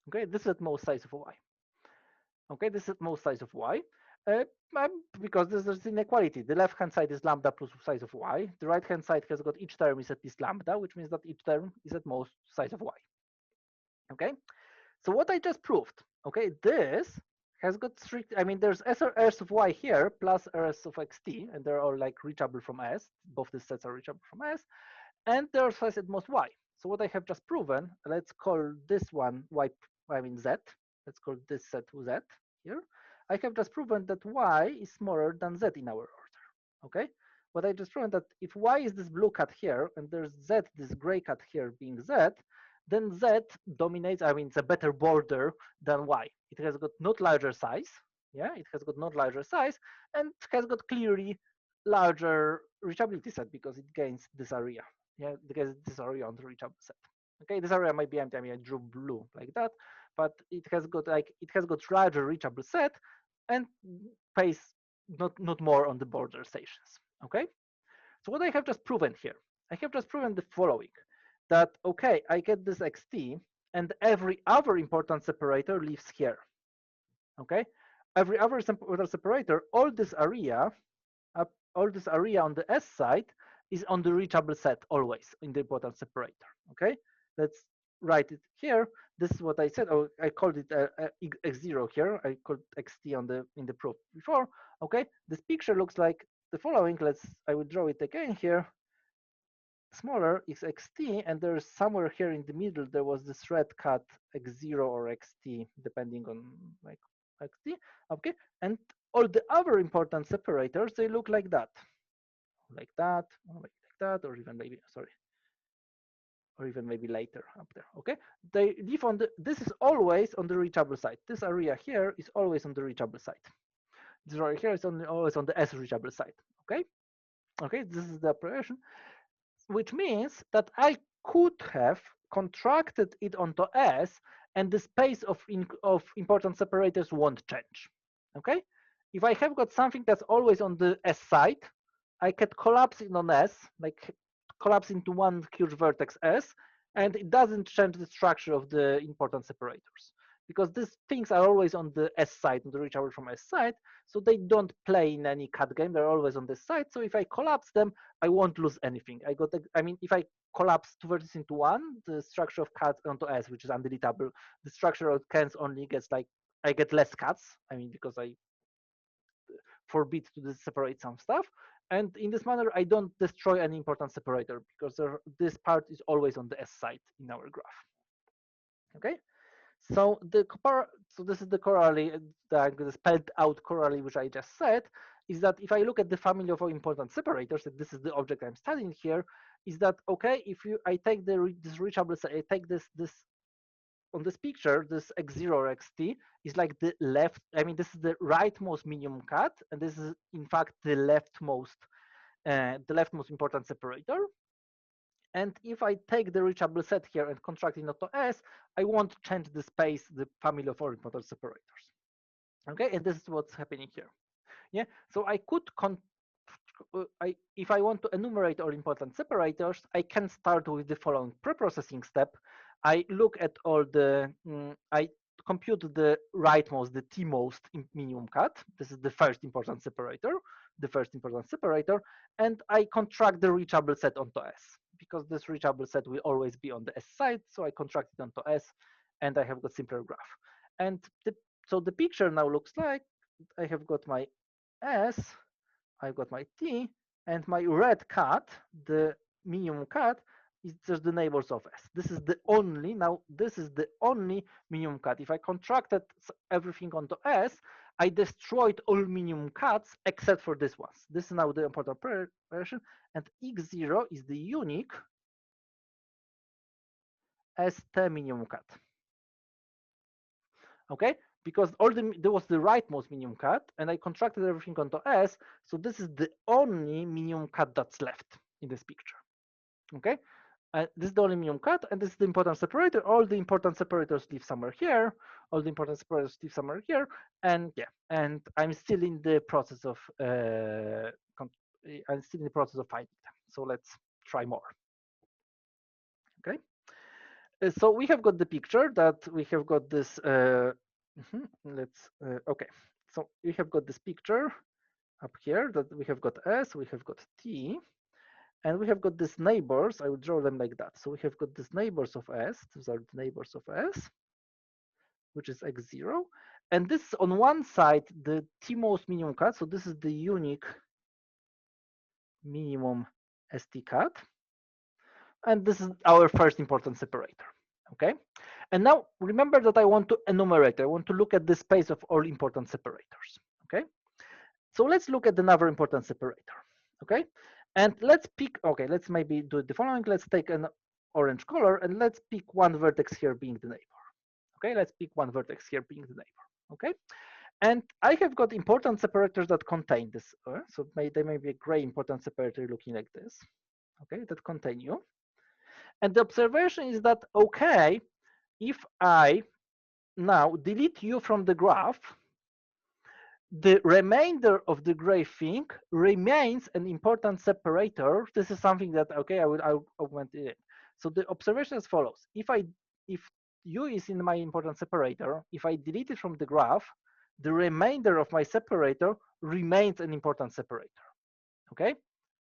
Okay, this is at most size of Y. Okay, this is at most size of Y. Because there's inequality. The left-hand side is lambda plus size of Y. The right-hand side has got each term is at least lambda, which means that each term is at most size of Y. Okay, so what I just proved, okay, this has got strict, I mean, there's S of Y here plus S of XT, and they're all like reachable from S. Both the sets are reachable from S, and they're size at most Y. So what I have just proven, let's call this one Y, I mean Z. Let's call this set Z here. I have just proven that Y is smaller than Z in our order. Okay, what I just proven that if Y is this blue cut here, and there's Z, this gray cut here being Z, then Z dominates, I mean, it's a better border than Y. It has got not larger size, yeah, it has got not larger size, and it has got clearly larger reachability set because it gains this area, yeah, because this area on the reachable set. Okay, this area might be empty, I mean, I drew blue like that, but it has got larger reachable set and pays not more on the border stations. Okay, so what I have just proven here, I have just proven the following, that, okay, I get this xt and every other important separator lives here. Okay, every other important separator, all this area on the S side is on the reachable set always in the important separator. Okay, let's write it here. This is what I said. Oh, I called it x0 here. I called xt in the proof before. Okay, this picture looks like the following. I will draw it again here. Smaller is xt, and there's somewhere here in the middle there was this red cut x0 or xt depending on like xt. Okay, and all the other important separators, they look like that, or like that, or even maybe, sorry, or even maybe later up there. Okay, they live on this is always on the reachable side. This area here is always on the reachable side. This area here is always on the S reachable side. Okay, okay, this is the operation, which means that I could have contracted it onto S, and the space of important separators won't change. Okay, if I have got something that's always on the S side, I could collapse it on S, like collapse into one huge vertex S, and it doesn't change the structure of the important separators, because these things are always on the S side, on the reachable from S side, so they don't play in any cut game. They're always on this side. So if I collapse them, I won't lose anything. I mean, if I collapse two vertices into one, the structure of cut onto S, which is undeletable, the structure of cans only gets like I get less cuts. I mean, because I forbid to separate some stuff. And in this manner, I don't destroy any important separator because this part is always on the S side in our graph. Okay, so so this is the corollary, the spelled out corollary which I just said, is that if I look at the family of important separators, and this is the object I'm studying here, is that okay? If I take this reachable set, I take this on this picture, this x0 or xt is like the left, I mean, this is the rightmost minimum cut, and this is in fact the leftmost important separator. And if I take the reachable set here and contract it to S, I won't change the space, the family of all important separators. Okay, and this is what's happening here. Yeah, so I could if I want to enumerate all important separators, I can start with the following preprocessing step. I look at all the, I compute the rightmost, the t-most minimum cut. This is the first important separator, and I contract the reachable set onto S, because this reachable set will always be on the S side. So I contract it onto S, and I have got simpler graph. And so the picture now looks like I have got my S, I've got my T, and my red cut, the minimum cut, is just the neighbors of S. This is the only minimum cut. If I contracted everything onto S, I destroyed all minimum cuts except for this ones. This is now the important operation, and x0 is the unique ST minimum cut. Okay, because there was the rightmost minimum cut, and I contracted everything onto S, so this is the only minimum cut that's left in this picture. Okay, this is the only minimum cut, and this is the important separator. All the important separators live somewhere here. And yeah, and I'm still in the process of finding them. So let's try more. Okay. So we have got the picture that we have got this. Okay. So we have got this picture up here that we have got S, we have got T, and we have got these neighbors. I will draw them like that. So we have got these neighbors of S. These are the neighbors of S, which is x0. And this on one side, the T-most minimum cut. So this is the unique minimum ST cut. And this is our first important separator. Okay. And now remember that I want to enumerate. I want to look at the space of all important separators. Okay. So let's look at another important separator. Okay. And let's pick, okay, let's maybe do the following. Let's take an orange color and let's pick one vertex here being the neighbor. Okay, let's pick one vertex here being the neighbor. Okay. And I have got important separators that contain this. So they may be a gray important separator looking like this. Okay, that contain you. And the observation is that, okay, if I now delete you from the graph, the remainder of the gray thing remains an important separator. This is something that, okay, I'll augment it. So the observation is as follows. If U is in my important separator, if I delete it from the graph, the remainder of my separator remains an important separator. Okay,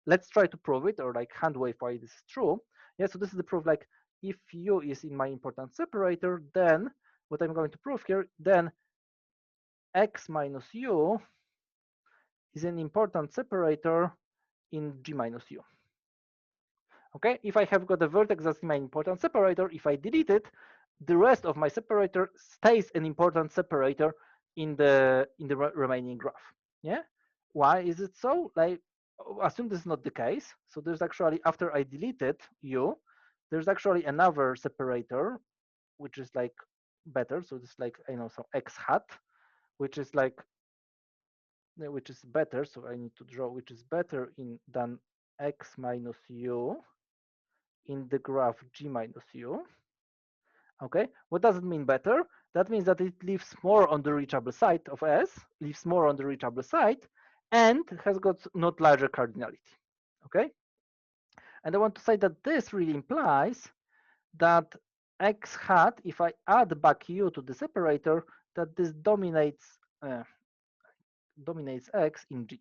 let's try to prove it, or like hand wave why this is true. Yeah, so this is the proof, like if U is in my important separator, then what I'm going to prove here, then X minus U is an important separator in G minus U. Okay, if I have got a vertex that's my important separator, if I delete it, the rest of my separator stays an important separator in the remaining graph. Yeah, why is it so? Like, assume this is not the case. So there's actually, after I deleted U, there's actually another separator, which is like better. So it's like, I know, so X hat, which is like, which is better. So I need to draw which is better than X minus U in the graph G minus U. Okay, what does it mean better? That means that it leaves more on the reachable side of S, leaves more on the reachable side, and has got not larger cardinality. Okay, and I want to say that this really implies that X hat, if I add back U to the separator, that this dominates X in G.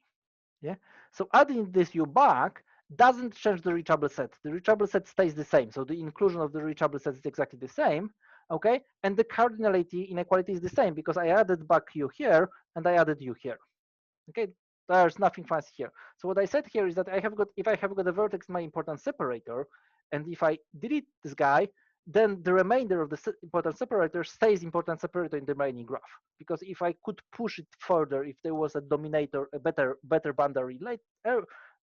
Yeah, so adding this U back doesn't change the reachable set. The reachable set stays the same. So the inclusion of the reachable set is exactly the same, Okay, and the cardinality inequality is the same because I added back u here and I added u here. Okay, there's nothing fancy here. So what I said here is that if I have got a vertex in my importance separator, and if I delete this guy, then the remainder of the importance separator stays importance separator in the remaining graph. Because if I could push it further, if there was a dominator, a better boundary later,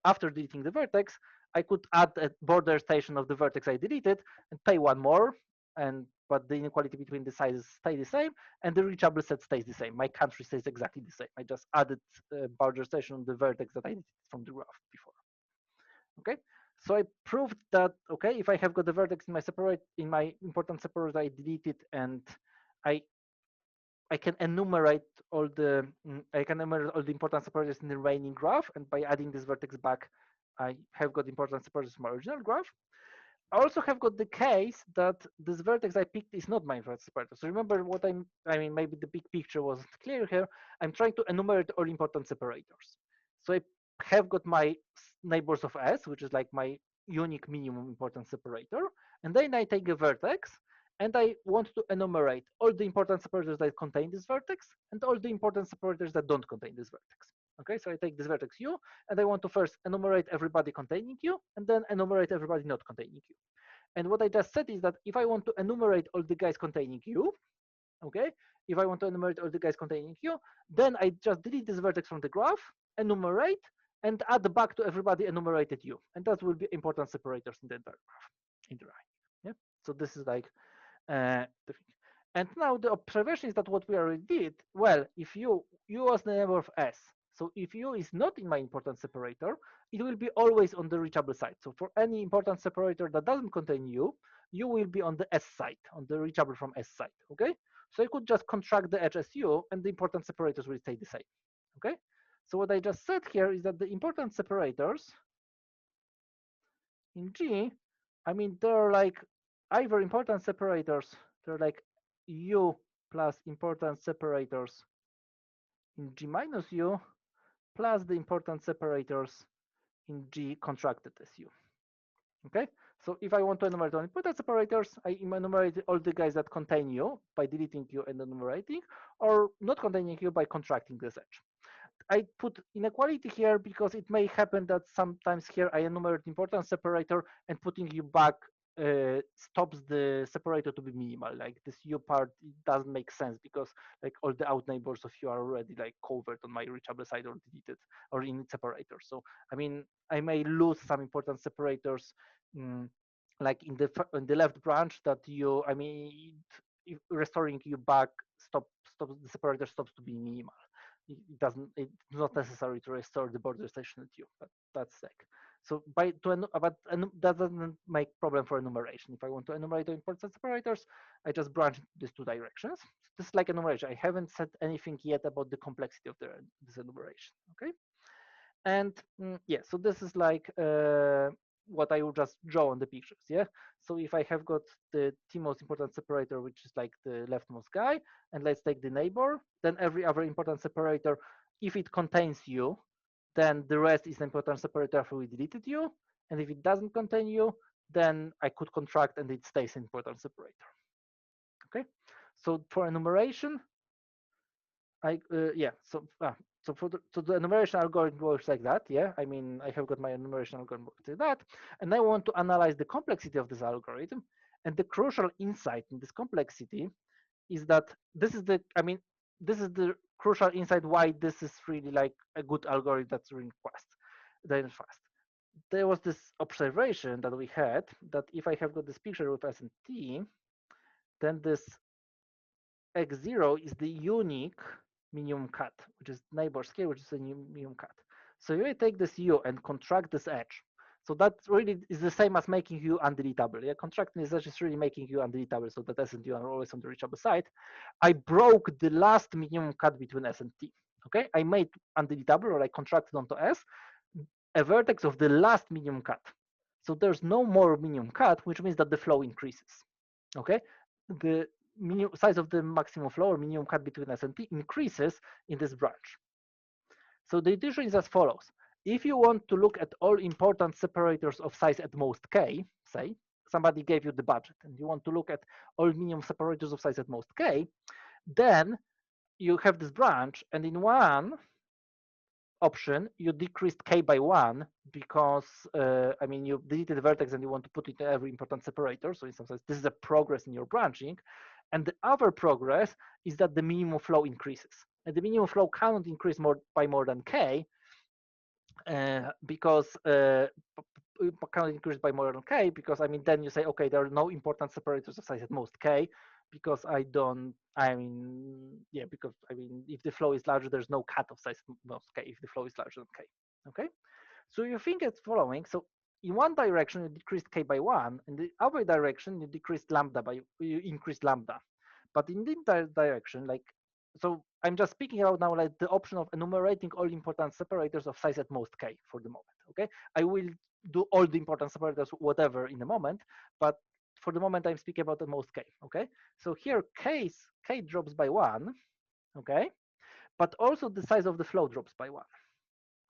after deleting the vertex, I could add a border station of the vertex I deleted and pay one more, but the inequality between the sizes stay the same, and the reachable set stays the same. My country stays exactly the same. I just added a border station on the vertex that I did from the graph before. Okay, so I proved that okay, if I have got the vertex in my important separator, I delete it, and I can enumerate all the important separators in the remaining graph, and by adding this vertex back, I have got important separators from my original graph. I also have got the case that this vertex I picked is not my important separator. So remember what I mean, maybe the big picture wasn't clear here. I'm trying to enumerate all important separators. So I have got my neighbors of S, which is like my unique minimum importance separator. And then I take a vertex and I want to enumerate all the important separators that contain this vertex and all the important separators that don't contain this vertex. Okay, so I take this vertex U, and I want to first enumerate everybody containing U, and then enumerate everybody not containing U. And what I just said is that if I want to enumerate all the guys containing U, okay, if I want to enumerate all the guys containing U, then I just delete this vertex from the graph, enumerate, and add back to everybody enumerated U. And that will be important separators in the entire graph. Yeah. So this is like the thing. And now the observation is that what we already did, well, if U was the number of S, so if U is not in my important separator, it will be always on the reachable side. So for any important separator that doesn't contain U, U will be on the S side, on the reachable from S side, okay? So I could just contract the edge as U, and the important separators will stay the same, okay? So what I just said here is that the important separators in G, I mean, they're like either important separators, they're like U plus important separators in G minus U plus the important separators in G contracted as U. Okay, so if I want to enumerate all important separators, I enumerate all the guys that contain U by deleting U and enumerating, or not containing U by contracting this edge. I put inequality here because it may happen that sometimes here I enumerate important separator and putting U back stops the separator to be minimal. Like this U part, it doesn't make sense because like all the out neighbors of U are already like covered on my reachable side or deleted or in separator. So I mean, I may lose some important separators, like in the left branch that U. I mean, if restoring U back stops the separator stops to be minimal. It's not necessary to restore the border station at U, but that's like so but that doesn't make problem for enumeration. If I want to enumerate the important separators, I just branch these two directions. So this is like enumeration. I haven't said anything yet about the complexity of this enumeration. Okay, and yeah, so this is like what I will just draw on the pictures. Yeah, so if I have got the T most important separator, which is like the leftmost guy, and let's take the neighbor, then every other important separator, if it contains U, then the rest is an important separator after we deleted U, and if it doesn't contain U, then I could contract and it stays an important separator. Okay, so for enumeration, so the enumeration algorithm works like that. Yeah, I mean, I have got my enumeration algorithm like that, and I want to analyze the complexity of this algorithm. And the crucial insight in this complexity is that this is the crucial insight why this is really like a good algorithm that's really fast. There was this observation that we had that if I have got this picture with S and T, then this X0 is the unique minimum cut, which is neighbor scale, which is a new minimum cut. So you take this U and contract this edge. So that really is the same as making U undeletable. Yeah, contracting this edge is really making U undeletable, so that S and T are always on the reachable side. I broke the last minimum cut between S and T. Okay, I made undeletable, or I contracted onto S a vertex of the last minimum cut. So there's no more minimum cut, which means that the flow increases. Okay, the size of the maximum flow or minimum cut between S and T increases in this branch. So the intuition is as follows. If you want to look at all important separators of size at most k, say, somebody gave you the budget and you want to look at all minimum separators of size at most k, then you have this branch, and in one option you decreased k by 1 because I mean you deleted the vertex and you want to put it in every important separator. So in some sense, this is a progress in your branching. And the other progress is that the minimum flow increases. And the minimum flow cannot increase by more than k because cannot increase by more than k because I mean then you say, okay, there are no important separators of size at most k because because I mean if the flow is larger, there's no cut of size at most k if the flow is larger than k. Okay, so you think it's following. So in one direction you decreased k by 1, in the other direction you decreased lambda you increased lambda. But in this direction, like, so I'm just speaking out now like the option of enumerating all important separators of size at most k for the moment. Okay, I will do all the important separators whatever in a moment, but for the moment I'm speaking about the most k. Okay, so here k drops by 1. Okay, but also the size of the flow drops by 1.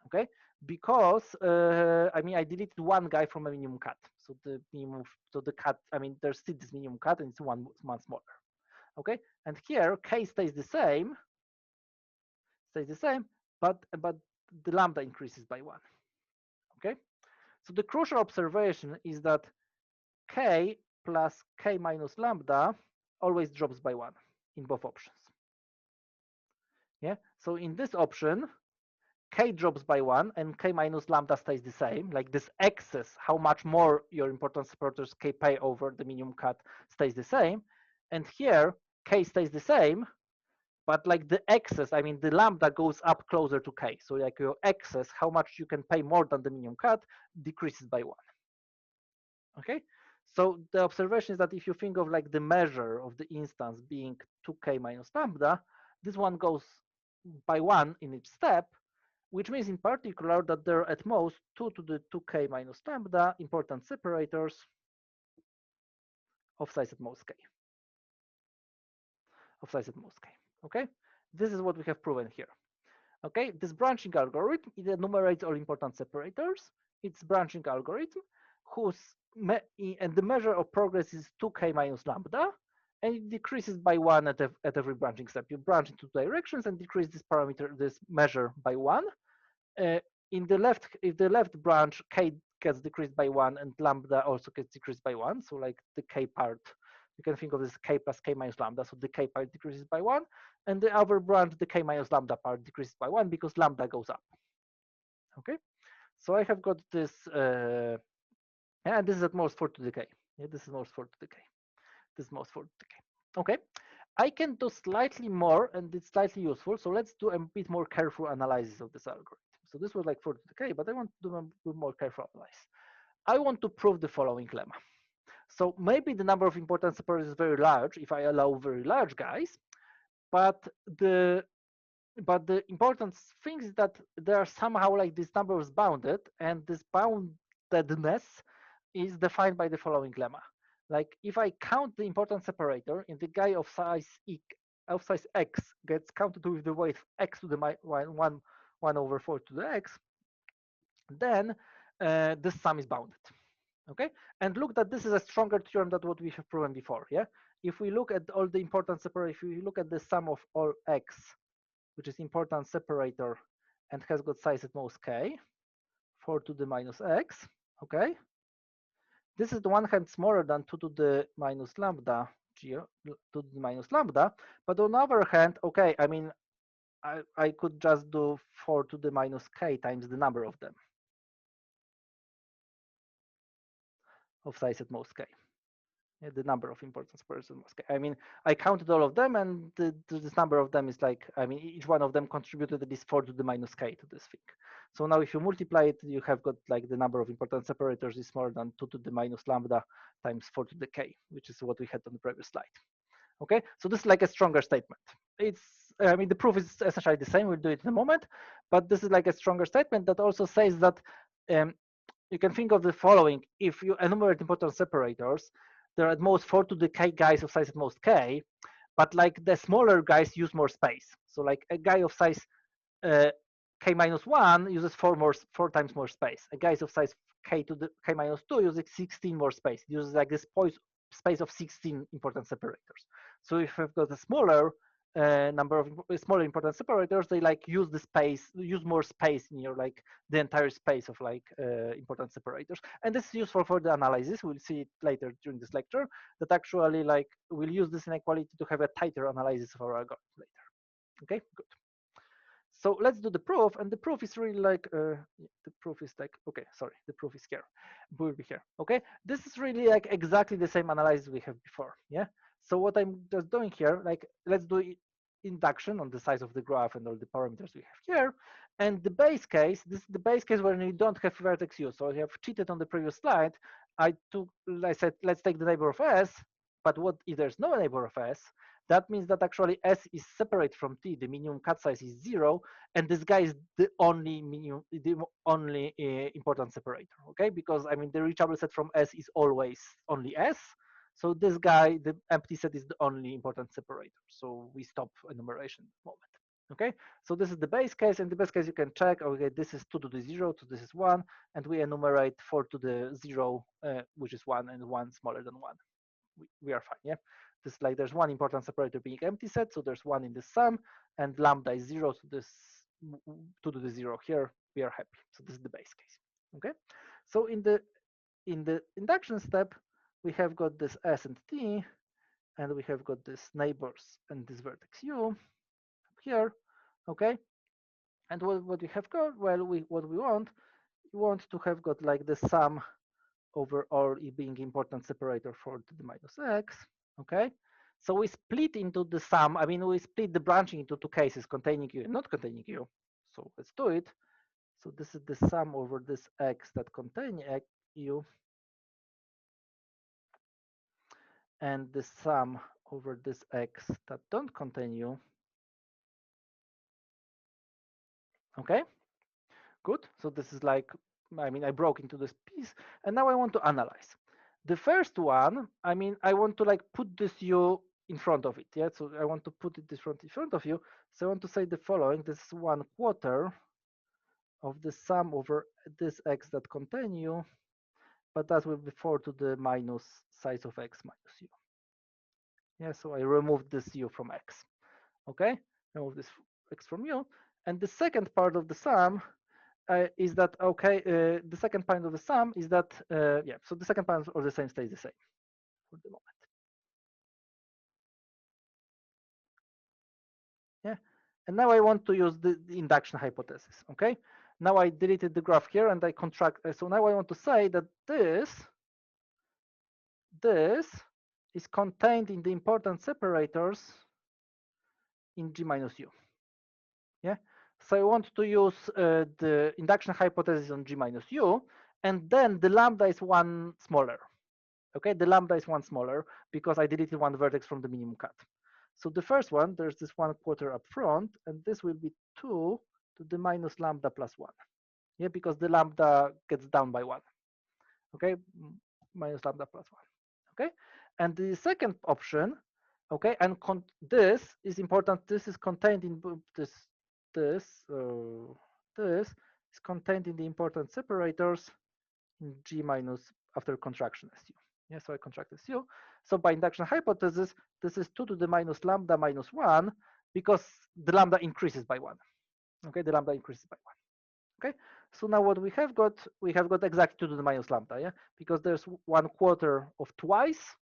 Okay, because I mean I deleted one guy from a minimum cut, so the cut, I mean there's still this minimum cut and it's one smaller. Okay, and here k stays the same, but the lambda increases by 1. Okay, so the crucial observation is that k plus k minus lambda always drops by 1 in both options. Yeah, so in this option k drops by 1 and k minus lambda stays the same. Like this excess, how much more your importance separators k pay over the minimum cut stays the same. And here k stays the same, but like the excess, I mean the lambda goes up closer to k. So like your excess, how much you can pay more than the minimum cut, decreases by 1. Okay, so the observation is that if you think of like the measure of the instance being 2k minus lambda, this one goes by 1 in each step, which means in particular that there are at most 2 to the 2k minus lambda important separators of size at most k. Okay, this is what we have proven here. Okay, this branching algorithm, it enumerates all important separators. It's branching algorithm and the measure of progress is 2k minus lambda, and it decreases by 1 at every branching step. You branch in 2 directions and decrease this measure by 1. In the left, if the left branch k gets decreased by 1 and lambda also gets decreased by 1, so like the k part, you can think of this k plus k minus lambda, so the k part decreases by 1, and the other branch, the k minus lambda part decreases by 1 because lambda goes up. Okay, so I have got this, and this is at most 4 to the k. Yeah, this is most 4 to the k. This is most 4 to the k. Okay, I can do slightly more, and it's slightly useful. So let's do a bit more careful analysis of this algorithm. So this was like 4 to the k, but I want to do a more careful analysis. I want to prove the following lemma. So maybe the number of important separators is very large if I allow very large guys, but the important thing is that there are somehow like this number is bounded, and this boundedness is defined by the following lemma. Like if I count the important separator and the guy of size x gets counted with the weight x to the 1 over 4 to the x, then this sum is bounded. Okay, and look that this is a stronger theorem than what we have proven before. Yeah, if we look at all the important separator, if we look at the sum of all x, which is important separator and has got size at most k, 4 to the minus x. Okay, this is the one hand smaller than 2 to the minus lambda, 2 to the minus lambda, but on the other hand, okay, I mean, I could just do 4 to the minus k times the number of them of size at most k. Yeah, the number of important separators at most k. I mean, I counted all of them, and this number of them is like, I mean, each one of them contributed at least 4 to the minus k to this thing. So now if you multiply it, you have got like the number of important separators is more than 2 to the minus lambda times 4 to the k, which is what we had on the previous slide. Okay, so this is like a stronger statement. I mean, the proof is essentially the same. We'll do it in a moment, but this is like a stronger statement that also says that you can think of the following: if you enumerate important separators, there are at most 4 to the k guys of size at most k, but like the smaller guys use more space. So like a guy of size k minus 1 uses 4 times more space. A guy of size k to the k minus 2 using 16 more space. It uses like this space of 16 important separators. So if you've got a smaller number of smaller important separators, they like use the space, use more space in your like the entire space of like important separators. And this is useful for the analysis. We'll see it later during this lecture, that actually like we'll use this inequality to have a tighter analysis of our algorithm later. Okay, good. So let's do the proof, and the proof is really like the proof is like, okay, sorry, the proof is here, will be here. Okay, this is really like exactly the same analysis we have before. Yeah. So what I'm just doing here, like let's do induction on the size of the graph and all the parameters we have here, and the base case. This is the base case when you don't have vertex u. So I have cheated on the previous slide. I said let's take the neighbor of s, but what if there's no neighbor of s? That means that actually S is separate from T. The minimum cut size is 0, and this guy is the only important separator. Okay, because I mean the reachable set from S is always only S. So this guy, the empty set, is the only important separator. So we stop enumeration at the moment. Okay, so this is the base case, and the base case you can check. Okay, this is 2 to the 0, so this is 1, and we enumerate 4 to the 0, which is 1, and 1 smaller than 1. We are fine. Yeah. This like there's one important separator being empty set, so there's one in the sum, and lambda is 0, so this 2 to the 0 here, we are happy. So this is the base case. Okay, so in the induction step, we have got this S and T, and we have got this neighbors and this vertex U here. Okay, and what we have got, well, what we want to have got like the sum over all being important separator for to the minus x. Okay, so we split into the sum. I mean, we split the branching into two cases, containing u and not containing u. So let's do it. So this is the sum over this x that contain u, and the sum over this x that don't contain u. Okay, good. So this is like, I mean, I broke into this piece, and now I want to analyze. The first one, I mean, I want to like put this u in front of it. Yeah, so I want to put it in front of you. So I want to say the following: this is 1/4 of the sum over this x that contain u, but that will be 4 to the minus size of x minus u. Yeah, so I removed this u from x. Okay, remove this x from u, and the second part of the sum is that okay? The second part of the sum is that yeah. So the second part of the same stays the same for the moment. Yeah, and now I want to use the induction hypothesis. Okay, now I deleted the graph here and I contract. So now I want to say that this is contained in the important separators in G minus U. Yeah, so I want to use the induction hypothesis on G minus U, and then the lambda is one smaller. Okay, the lambda is one smaller because I deleted one vertex from the minimum cut. So the first one, there's this 1/4 up front, and this will be 2 to the minus lambda plus 1. Yeah, because the lambda gets down by 1. Okay, minus lambda plus 1. Okay, and the second option, okay, and this is important. This is contained in this is contained in the important separators in G minus after contraction SU. Yeah, so I contract SU. So by induction hypothesis, this is 2 to the minus lambda minus 1 because the lambda increases by 1. Okay, the lambda increases by 1. Okay, so now what we have got exactly 2 to the minus lambda, yeah, because there's 1/4 of twice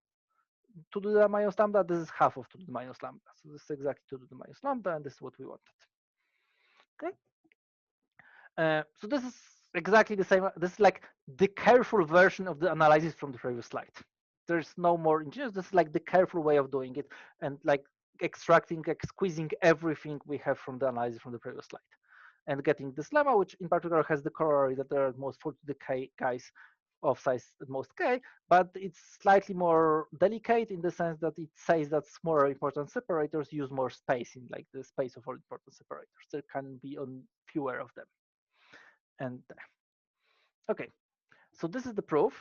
2 to the minus lambda. This is half of 2 to the minus lambda. So this is exactly 2 to the minus lambda, and this is what we wanted. Okay. So this is exactly the same. This is like the careful version of the analysis from the previous slide. There's no more engineers. This is like the careful way of doing it, and like extracting, squeezing everything we have from the analysis from the previous slide, and getting this lemma, which in particular has the corollary that there are most 4 to the k guys of size at most k, but it's slightly more delicate in the sense that it says that smaller important separators use more space in like the space of all important separators. There can be on fewer of them. And okay, so this is the proof.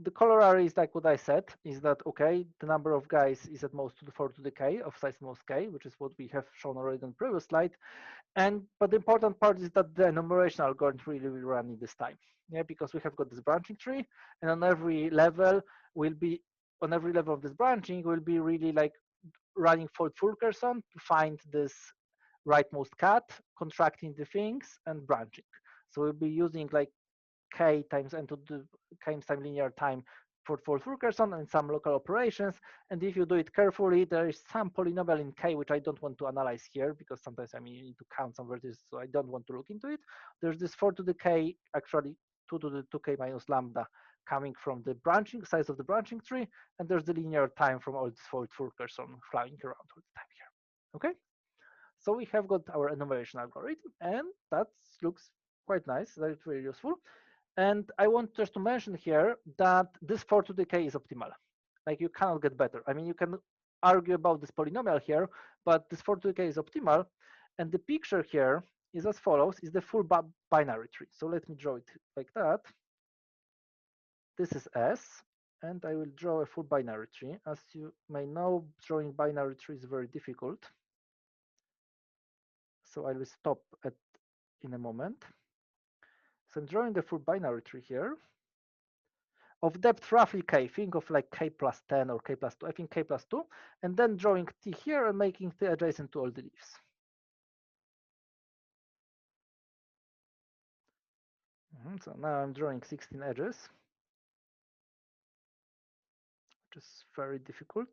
the corollary is like what I said, is that, okay, the number of guys is at most 4 to the k of size most k, which is what we have shown already on the previous slide. But the important part is that the enumeration algorithm really will run in this time. Yeah, because we have got this branching tree, and on every level of this branching will be really like running for Fulkerson to find this rightmost cut, contracting the things and branching. So we'll be using like k times n to the k times linear time for Fulkerson and some local operations. And if you do it carefully, there is some polynomial in k which I don't want to analyze here because sometimes I mean you need to count some vertices, so I don't want to look into it. There's this 4 to the k, actually 2 to the 2k minus lambda coming from the branching size of the branching tree, and there's the linear time from all this Fulkerson flying around all the time here. Okay, so we have got our enumeration algorithm, and that looks quite nice. That's very useful. And I want just to mention here that this 4 to the k is optimal. Like you cannot get better. I mean, you can argue about this polynomial here, but this 4 to the k is optimal. And the picture here is as follows, is the full binary tree. So let me draw it like that. This is S, and I will draw a full binary tree. As you may know, drawing binary tree is very difficult. So I will stop in a moment. So I'm drawing the full binary tree here of depth roughly k. Think of like k plus 10 or k plus 2. I think k plus 2. And then drawing t here and making t adjacent to all the leaves. So now I'm drawing 16 edges, which is very difficult.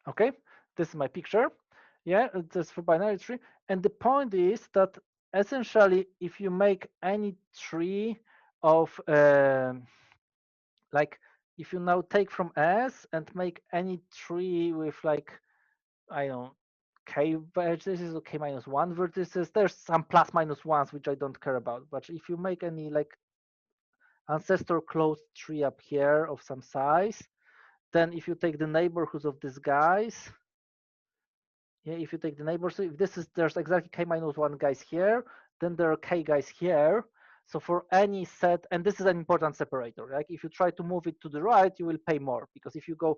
Okay, this is my picture. Yeah, this for binary tree. And the point is that essentially, if you make any tree of like, if you now take from S and make any tree with like, I don't know, k vertices or k minus 1 vertices, there's some plus minus ones which I don't care about. But if you make any like ancestor closed tree up here of some size, then if you take the neighborhoods of these guys, yeah, if you take the neighbors, if this is, there's exactly k minus 1 guys here, then there are k guys here. So for any set, and this is an important separator, like if you try to move it to the right, you will pay more, because if you go,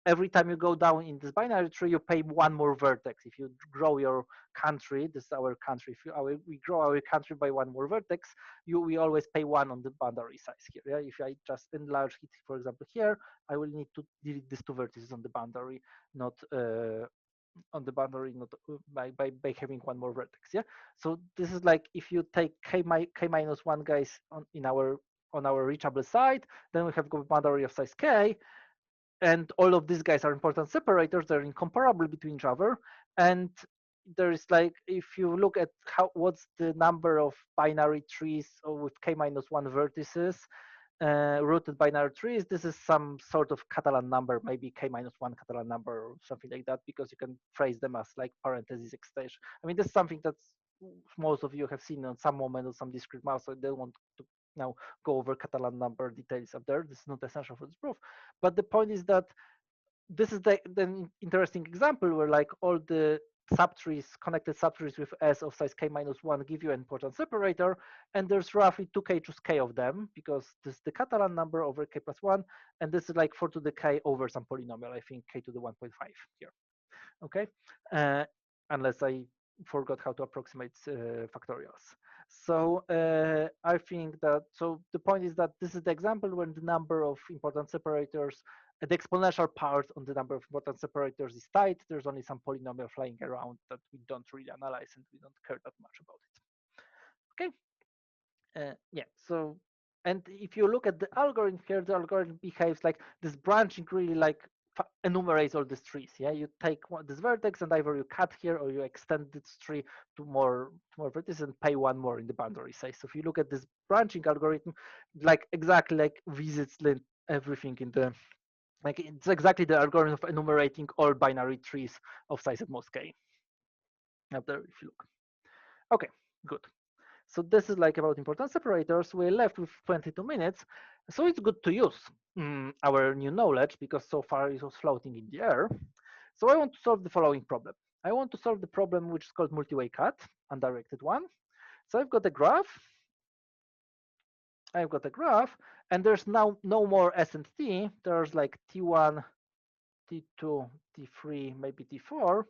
every time you go down in this binary tree, you pay one more vertex. If you grow your country, this is our country, if we grow our country by one more vertex, we always pay one on the boundary size here. Yeah? If I just enlarge it, for example, here, I will need to delete these two vertices on the boundary, not not by having one more vertex. Yeah, so this is like if you take k minus 1 guys on our reachable side, then we have got boundary of size k, and all of these guys are important separators. They're incomparable between each other, and there is like, if you look at what's the number of binary trees with k minus 1 vertices, rooted binary trees, this is some sort of Catalan number, maybe k minus 1 Catalan number or something like that, because you can phrase them as like parentheses extension. I mean, this is something that's most of you have seen on some moment or some discrete mouse, so I don't want to now go over Catalan number details up there. This is not essential for this proof. But the point is that this is the interesting example where like all the subtrees, connected subtrees with S of size k minus 1 give you an important separator, and there's roughly 2k choose k of them, because this is the Catalan number over k plus 1, and this is like 4 to the k over some polynomial, I think k to the 1.5 here. Okay, unless I forgot how to approximate factorials. So I think that, so the point is that this is the example when the number of important separators, the exponential part on the number of important separators is tight. There's only some polynomial flying around that we don't really analyze and we don't care that much about it. Okay, yeah, so, and if you look at the algorithm here, the algorithm behaves like this branching really like enumerates all these trees. Yeah, you take this vertex and either you cut here or you extend this tree to more vertices and pay one more in the boundary size. So if you look at this branching algorithm, like exactly like visits everything in the, like it's exactly the algorithm of enumerating all binary trees of size at most k. Up there, if you look. Okay, good. So this is like about important separators. We're left with 22 minutes. So it's good to use our new knowledge, because so far it was floating in the air. So I want to solve the following problem. I want to solve the problem which is called multiway cut, undirected one. So I've got a graph. And there's now no more S and T. There's like T1, T2, T3, maybe T4.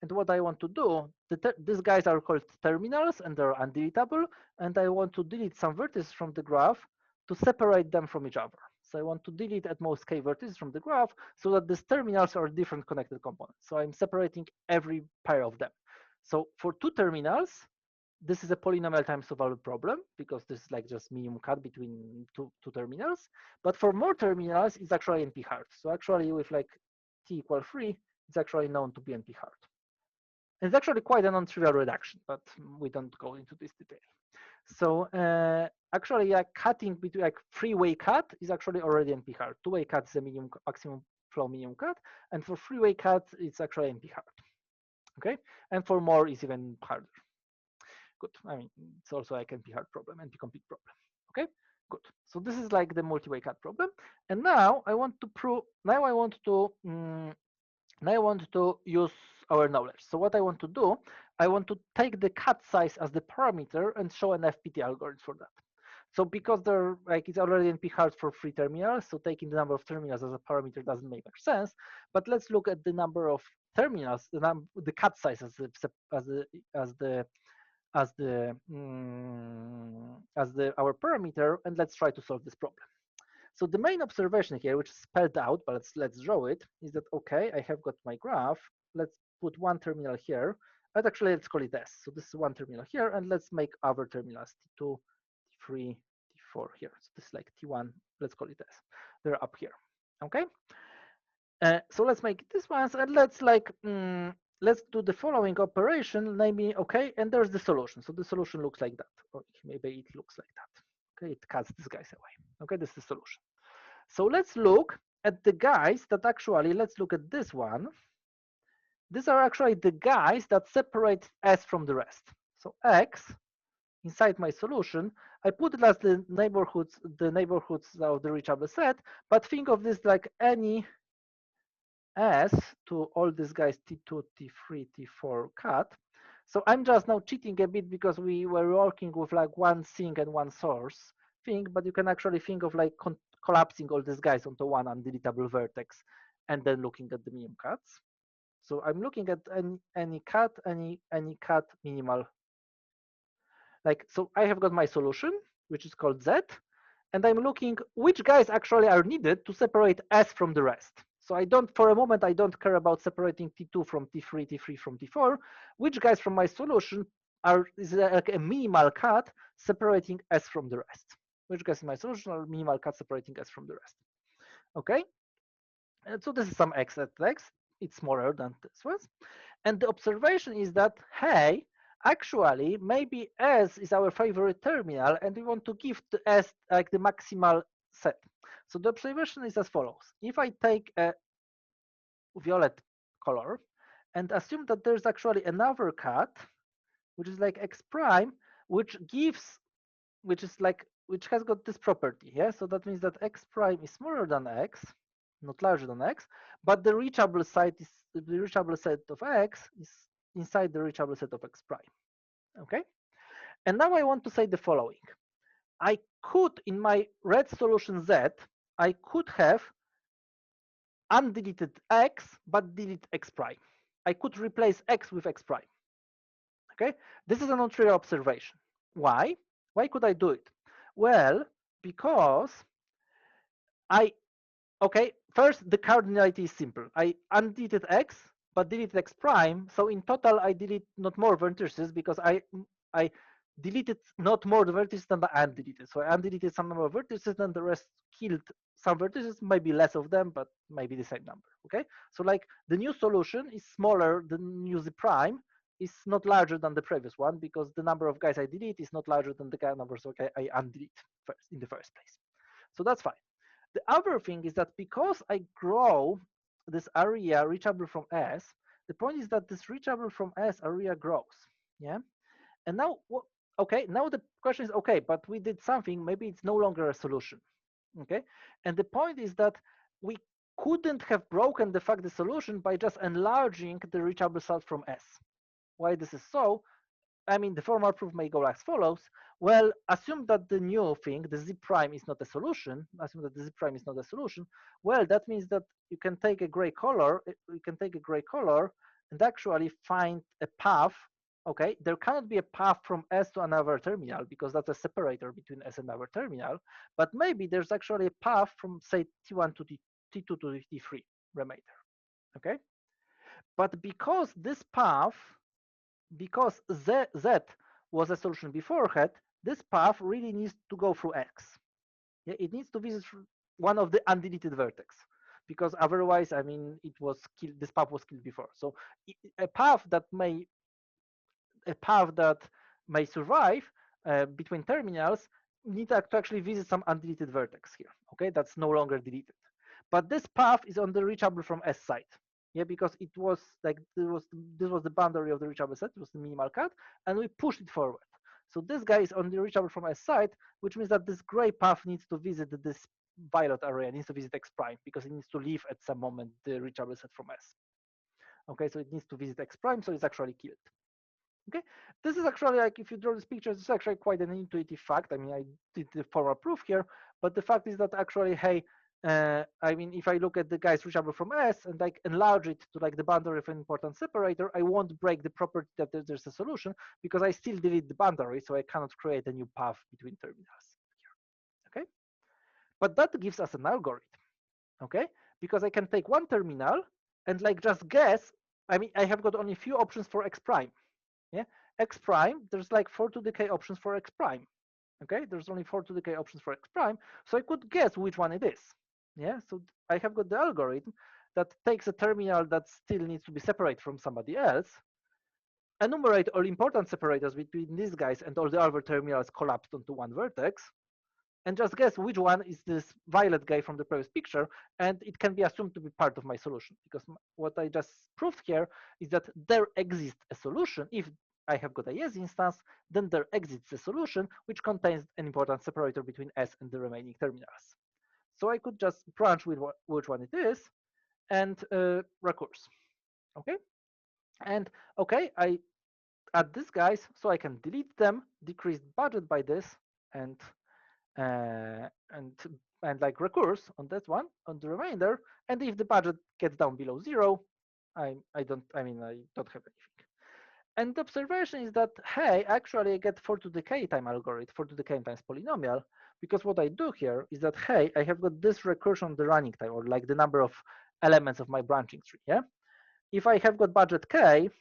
And what I want to do, these guys are called terminals and they're undeletable. And I want to delete some vertices from the graph to separate them from each other. So I want to delete at most k vertices from the graph so that these terminals are different connected components. So I'm separating every pair of them. So for two terminals, this is a polynomial time solvable problem because this is like just minimum cut between two terminals. But for more terminals, it's actually NP hard. So actually with like t equal 3, it's actually known to be NP hard. It's actually quite a non-trivial reduction, but we don't go into this detail. So actually, cutting between like three-way cut is actually already NP hard. Two-way cut is a maximum flow minimum cut, and for three-way cut, it's actually NP hard. Okay, and for more, it's even harder. Good. I mean, it's also like NP hard problem, NP complete problem. Okay, good. So this is like the multi-way cut problem, and now I want to prove. Now I want to use our knowledge. So what I want to do, I want to take the cut size as the parameter and show an FPT algorithm for that. So because they're like it's already NP hard for 3 terminals, so taking the number of terminals as a parameter doesn't make much sense. But let's look at the number of terminals, the cut size as our parameter, and let's try to solve this problem. So the main observation here, which is spelled out, but let's draw it, is that, okay, I have got my graph. Let's put one terminal here. And actually, let's call it S. So this is one terminal here, and let's make other terminals, T2, T3, T4 here. So this is like T1, let's call it S. They're up here, okay? So let's make this ones, and let's do the following operation, namely, okay, and there's the solution. So the solution looks like that, or maybe it looks like that. Okay, it cuts these guys away. Okay, this is the solution. So let's look at the guys that actually, let's look at this one. These are actually the guys that separate S from the rest. So X inside my solution, I put it as the neighborhoods of the reachable set, but think of this like any S to all these guys T2, T3, T4 cut. So I'm just now cheating a bit because we were working with like one sink and one source thing, but you can actually think of like collapsing all these guys onto one undeletable vertex and then looking at the minimum cuts. So I'm looking at any cut minimal. Like, so I have got my solution, which is called Z, and I'm looking which guys actually are needed to separate S from the rest. So I don't, for a moment, I don't care about separating T2 from T3, T3 from T4. Which guys from my solution is like a minimal cut separating S from the rest? Which guys in my solution are minimal cut separating S from the rest? Okay. And so this is some X at X. It's smaller than this was. And the observation is that, hey, actually, maybe S is our favorite terminal, and we want to give to S like the maximal set. So the observation is as follows. If I take a violet color and assume that there's actually another cut, which is like X prime, which has got this property, yeah? So that means that X prime is smaller than X, not larger than X, but the reachable set of X is inside the reachable set of X prime, okay? And now I want to say the following. I could, in my red solution Z, I could have undeleted X, but delete X prime. I could replace X with X prime, okay? This is a non-trivial observation. Why? Why could I do it? Well, because first, the cardinality is simple. I undeleted X, but deleted X prime. So in total, I delete not more vertices because I deleted not more the vertices than I undeleted. So I undeleted some number of vertices, and the rest killed some vertices, maybe less of them, but maybe the same number. Okay. So like the new solution is smaller, the new Z prime is not larger than the previous one because the number of guys I delete is not larger than the numbers I undelete first in the first place. So that's fine. The other thing is that because I grow this area reachable from S, the point is that this reachable from S area grows. Yeah. And now, okay, now the question is, okay, but we did something, maybe it's no longer a solution. Okay. And the point is that we couldn't have broken the solution by just enlarging the reachable set from S. Why this is so? I mean, the formal proof may go as follows. Well, assume that the new thing, the z prime, is not a solution. Assume that the z prime is not a solution. Well, that means that you can take a gray color. You can take a gray color and actually find a path. Okay, there cannot be a path from S to another terminal because that's a separator between S and another terminal. But maybe there's actually a path from, say, T1 to T2 to T3 remainder. Okay, but because this path, because Z was a solution beforehand, this path really needs to go through X. Yeah, it needs to visit one of the undeleted vertex, because otherwise, I mean, it was killed. This path was killed before. So a path that may survive between terminals need to actually visit some undeleted vertex here. Okay, that's no longer deleted. But this path is on the reachable from S side. Yeah, because it was like this was the boundary of the reachable set. It was the minimal cut, and we pushed it forward. So this guy is on the reachable from S side, which means that this gray path needs to visit this violet area, needs to visit X prime, because it needs to leave at some moment the reachable set from S. Okay, so it needs to visit X prime, so it's actually killed. Okay, this is actually, like, if you draw this picture, it's actually quite an intuitive fact. I mean, I did the formal proof here, but the fact is that actually, hey, I mean, if I look at the guys reachable from S and like enlarge it to like the boundary of an important separator, I won't break the property that there's a solution, because I still delete the boundary, so I cannot create a new path between terminals here. Okay, but that gives us an algorithm. Okay, because I can take one terminal and like just guess. I mean, I have got only few options for X prime. Yeah, X prime, there's like 4 to the k options for X prime. Okay, there's only 4 to the k options for X prime, so I could guess which one it is. Yeah, so I have got the algorithm that takes a terminal that still needs to be separated from somebody else, enumerate all important separators between these guys and all the other terminals collapsed onto one vertex, and just guess which one is this violet guy from the previous picture, and it can be assumed to be part of my solution, because what I just proved here is that there exists a solution. If I have got a yes instance, then there exists a solution which contains an important separator between S and the remaining terminals. So I could just branch with which one it is and recurse. Okay, and okay, I add these guys, so I can delete them, decrease budget by this, and uh, and and like recurse on that one, on the remainder. And if the budget gets down below 0, I don't have anything. And the observation is that, hey, actually I get 4 to the k time algorithm, 4 to the k times polynomial, because what I do here is that, hey, I have got this recursion on the running time, or like the number of elements of my branching tree. Yeah, if I have got budget k,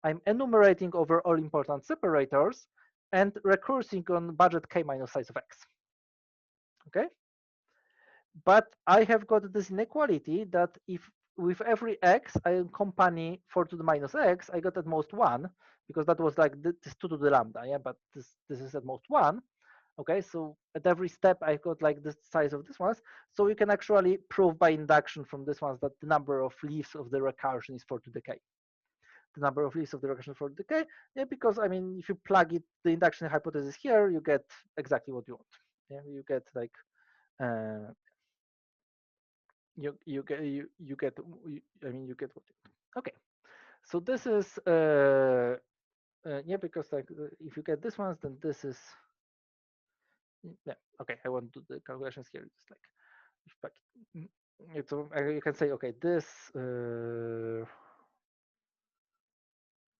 I'm enumerating over all important separators and recursing on budget k minus size of x. Okay, but I have got this inequality that if with every x I accompany 4 to the minus x, I got at most 1, because that was like this 2 to the lambda. Yeah, but this is at most 1. Okay, so at every step I got like the size of this ones. So you can actually prove by induction from this ones that the number of leaves of the recursion is 4 to the k. The number of leaves of the recursion 4 to the k. Yeah, because I mean, if you plug it, the induction hypothesis here, you get exactly what you want. Yeah, you get like you get I mean, you get what you want. Okay, so this is yeah, because like if you get this ones, then this is yeah. Okay, I won't do the calculations here. It's like it's you can say, okay, this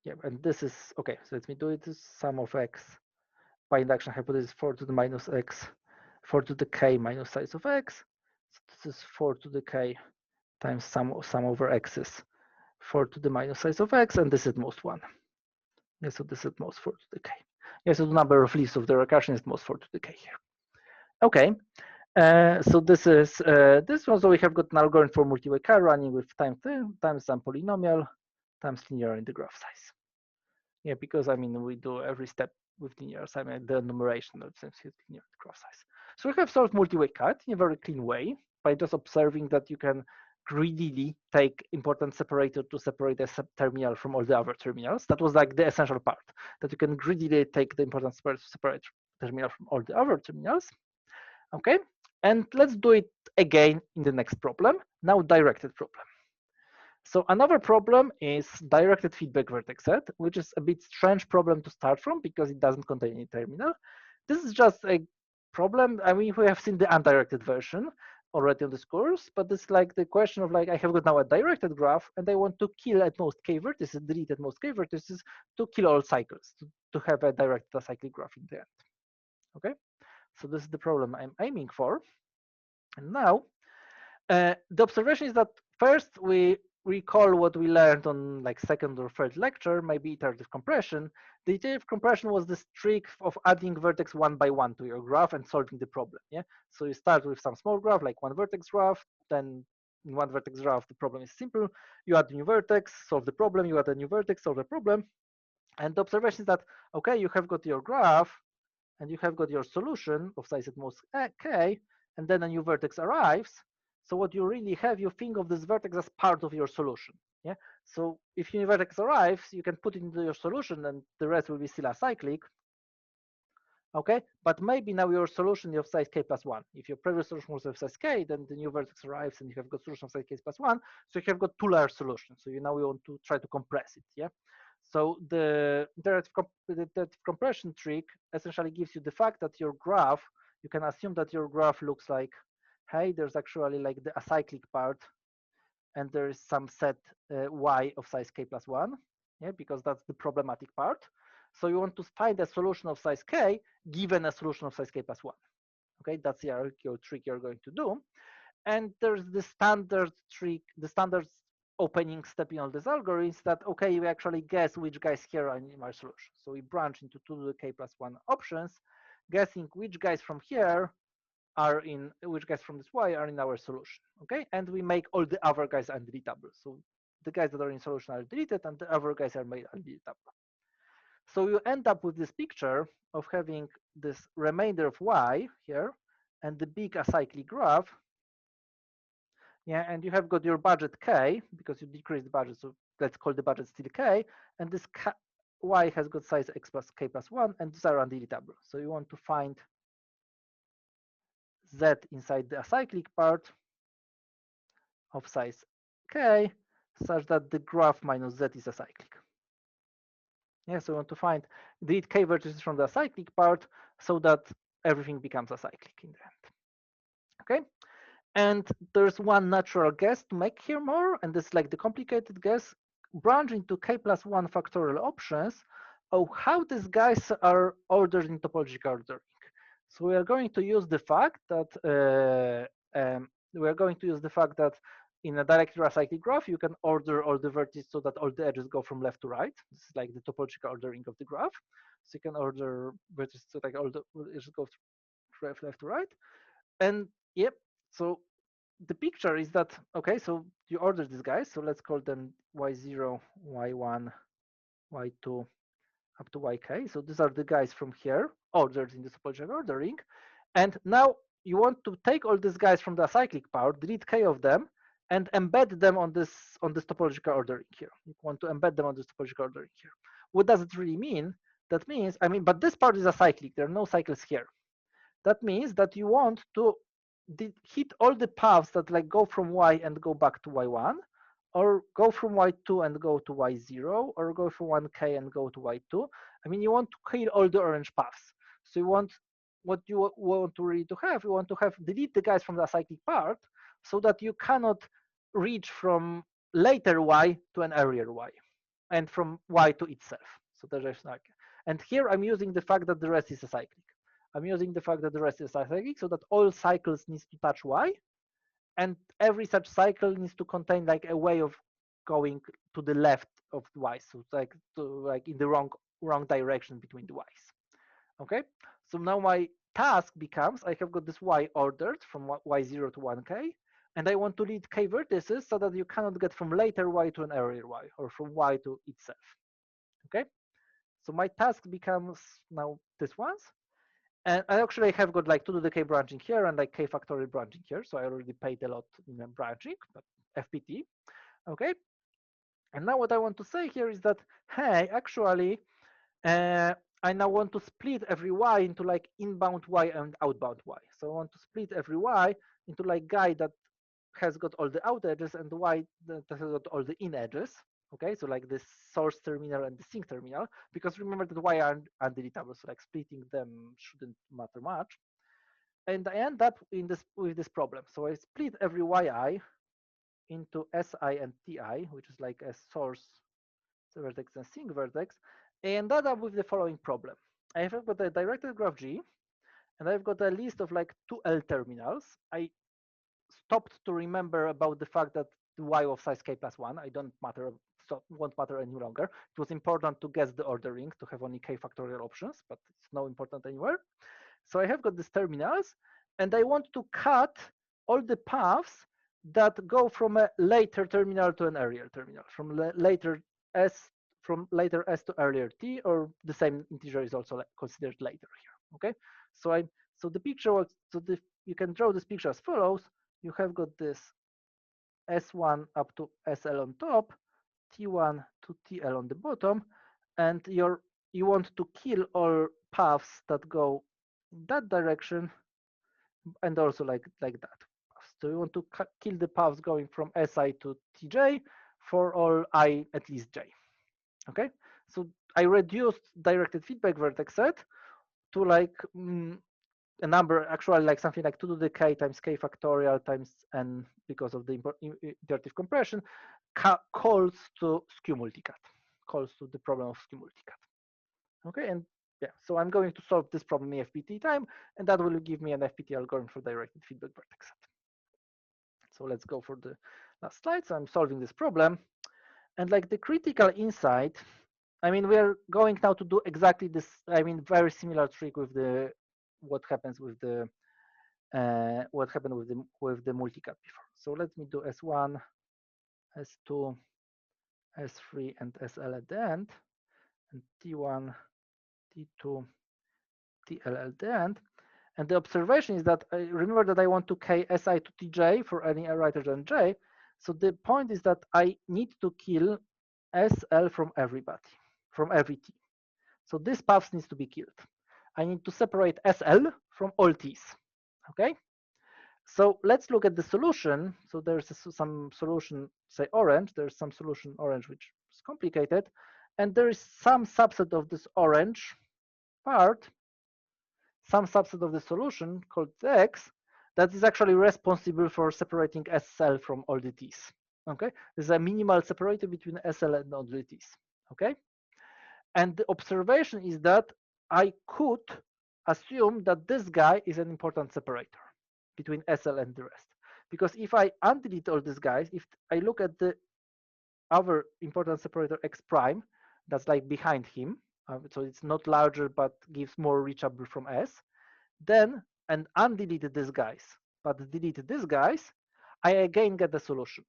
yeah, and this is okay. So let me do it. This sum of x by induction hypothesis 4 to the minus x, 4 to the k minus size of x. So this is 4 to the k times sum over x's, 4 to the minus size of x, and this is most 1. Yeah, so this is most 4 to the k. Yeah, so the number of leaves of the recursion is most 4 to the k here. Okay, so this is this one. So we have got an algorithm for multiway cut running with times some polynomial times linear in the graph size. Yeah, because I mean, we do every step with linear. I mean, the enumeration of linear graph size. So we have solved multiway cut in a very clean way by just observing that you can greedily take important separator to separate a terminal from all the other terminals. That was like the essential part, that you can greedily take the important separator to separate terminal from all the other terminals. Okay, and let's do it again in the next problem, now directed problem. So another problem is directed feedback vertex set, which is a bit strange problem to start from because it doesn't contain any terminal. This is just a problem. I mean, we have seen the undirected version already on this course, but it's like the question of like, I have got now a directed graph and I want to kill at most k vertices, delete at most k vertices to kill all cycles, to have a directed acyclic graph in the end. Okay, so this is the problem I'm aiming for. And now the observation is that first we recall what we learned on like second or third lecture, maybe iterative compression. The iterative compression was this trick of adding vertex one by one to your graph and solving the problem. Yeah. So you start with some small graph, like one vertex graph, then in one vertex graph, the problem is simple. You add a new vertex, solve the problem, you add a new vertex, solve the problem. And the observation is that, okay, you have got your graph and you have got your solution of size at most k, and then a new vertex arrives. So what you really have, you think of this vertex as part of your solution. Yeah. So if new vertex arrives, you can put it into your solution, and the rest will be still acyclic. Okay, but maybe now your solution is of size k plus one. If your previous solution was of size k, then the new vertex arrives and you have got solution of size k plus one. So you have got two-layer solution. So you now we want to try to compress it. Yeah. So the iterative compression trick essentially gives you the fact that your graph, you can assume that your graph looks like, hey, there's actually like the acyclic part, and there is some set y of size k plus one, yeah, because that's the problematic part. So you want to find a solution of size k given a solution of size k plus one. Okay, that's your trick you're going to do. And there's the standard trick, the standard opening step in all these algorithms that, okay, we actually guess which guys here are in my solution. So we branch into 2 to the k plus 1 options, guessing which guys from here are in, which guys from this y are in our solution, okay? And we make all the other guys undeletable. So the guys that are in solution are deleted and the other guys are made undeletable. So you end up with this picture of having this remainder of y here and the big acyclic graph. Yeah, and you have got your budget k because you decrease the budget, so let's call the budget still k, and this y has got size x plus k plus 1, and these are undeletable. So you want to find z inside the acyclic part of size k such that the graph minus z is acyclic. Yeah, so we want to find delete k vertices from the acyclic part so that everything becomes acyclic in the end. Okay, and there's one natural guess to make here more, and this is like the complicated guess, branch into k plus 1 factorial options of how these guys are ordered in topological ordering. So we are going to use the fact that in a directed acyclic graph, you can order all the vertices so that all the edges go from left to right. This is like the topological ordering of the graph. So you can order vertices so like all the edges go from left to right. And yep, so the picture is that, okay, so you order these guys. So let's call them y0, y1, y2, up to yk. So these are the guys from here ordered in the topological ordering. And now you want to take all these guys from the acyclic part, delete k of them, and embed them on this topological ordering here. You want to embed them on this topological ordering here. What does it really mean? That means, I mean, but this part is acyclic. There are no cycles here. That means that you want to hit all the paths that like go from y and go back to y1, or go from y2 and go to y0, or go from 1k and go to y2. I mean, you want to kill all the orange paths. So you want, what you want to really to have, you want to have delete the guys from the acyclic part so that you cannot reach from later y to an earlier y and from y to itself. So there's like, and here I'm using the fact that the rest is acyclic. I'm using the fact that the rest is acyclic so that all cycles needs to touch y, and every such cycle needs to contain like a way of going to the left of y, so it's like in the wrong direction between the y's. Okay, so now my task becomes, I have got this y ordered from y0 to 1k, and I want to lead k vertices so that you cannot get from later y to an earlier y, or from y to itself. Okay, so my task becomes now this ones. And I actually have got like 2 to the k branching here and like k factorial branching here. So I already paid a lot in branching, but FPT. Okay. And now what I want to say here is that, hey, actually, I now want to split every y into like inbound y and outbound y. So I want to split every y into like guy that has got all the out edges and y that has got all the in edges. Okay, so like this source terminal and the sink terminal, because remember that y are undeletable, so like splitting them shouldn't matter much. And I end up in this with this problem. So I split every yi into si and ti, which is like a source vertex and sink vertex, and ended up with the following problem. I have got a directed graph G, and I've got a list of like 2L terminals. I stopped to remember about the fact that the y of size k plus 1, I don't matter, so won't matter any longer. It was important to guess the ordering, to have only k factorial options, but it's not important anywhere. So I have got these terminals, and I want to cut all the paths that go from a later terminal to an earlier terminal, from later s to earlier t, or the same integer is also considered later here. Okay, so the picture was, you can draw this picture as follows. You have got this S1 up to SL on top, T1 to TL on the bottom, and you want to kill all paths that go in that direction, and also like that. So you want to kill the paths going from Si to Tj for all I at least j. Okay, so I reduced directed feedback vertex set to like a number, actually like something like 2 to the k times k factorial times n, because of the iterative compression, calls to skew multicut, calls to the problem of skew multicut. Okay, and yeah, so I'm going to solve this problem in FPT time, and that will give me an FPT algorithm for directed feedback vertex set. So let's go for the last slide. So I'm solving this problem, and like the critical insight, I mean, we're going now to do exactly this, I mean, very similar trick with the what happens with the what happened with the multicut before. So let me do S1, S2, S3, and SL at the end, and T1, T2, TL at the end. And the observation is that remember that I want to k Si to Tj for any writer than j. So the point is that I need to kill SL from everybody, from every t. So this path needs to be killed. I need to separate SL from all t's. Okay. So let's look at the solution. So there's some solution, say orange. There's some solution orange, which is complicated. And there is some subset of this orange part, some subset of the solution called X, that is actually responsible for separating SL from all the T's. Okay, there's a minimal separator between SL and all the T's. Okay, and the observation is that I could assume that this guy is an important separator between SL and the rest. Because if I undelete all these guys, if I look at the other important separator X prime, that's like behind him, so it's not larger but gives more reachable from S, then and undeleted these guys, but deleted these guys, I again get the solution.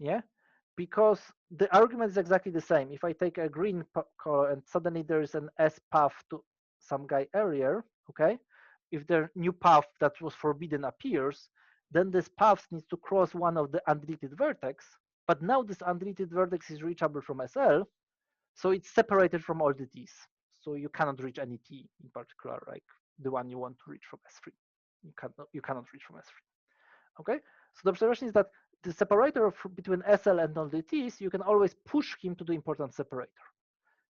Yeah, because the argument is exactly the same. If I take a green color and suddenly there is an S path to some guy earlier, okay, if the new path that was forbidden appears, then this path needs to cross one of the undeleted vertex, but now this undeleted vertex is reachable from SL, so it's separated from all the T's. So you cannot reach any T in particular, like the one you want to reach from S3. You cannot reach from S3. Okay, so the observation is that the separator between SL and all the T's, you can always push him to the important separator.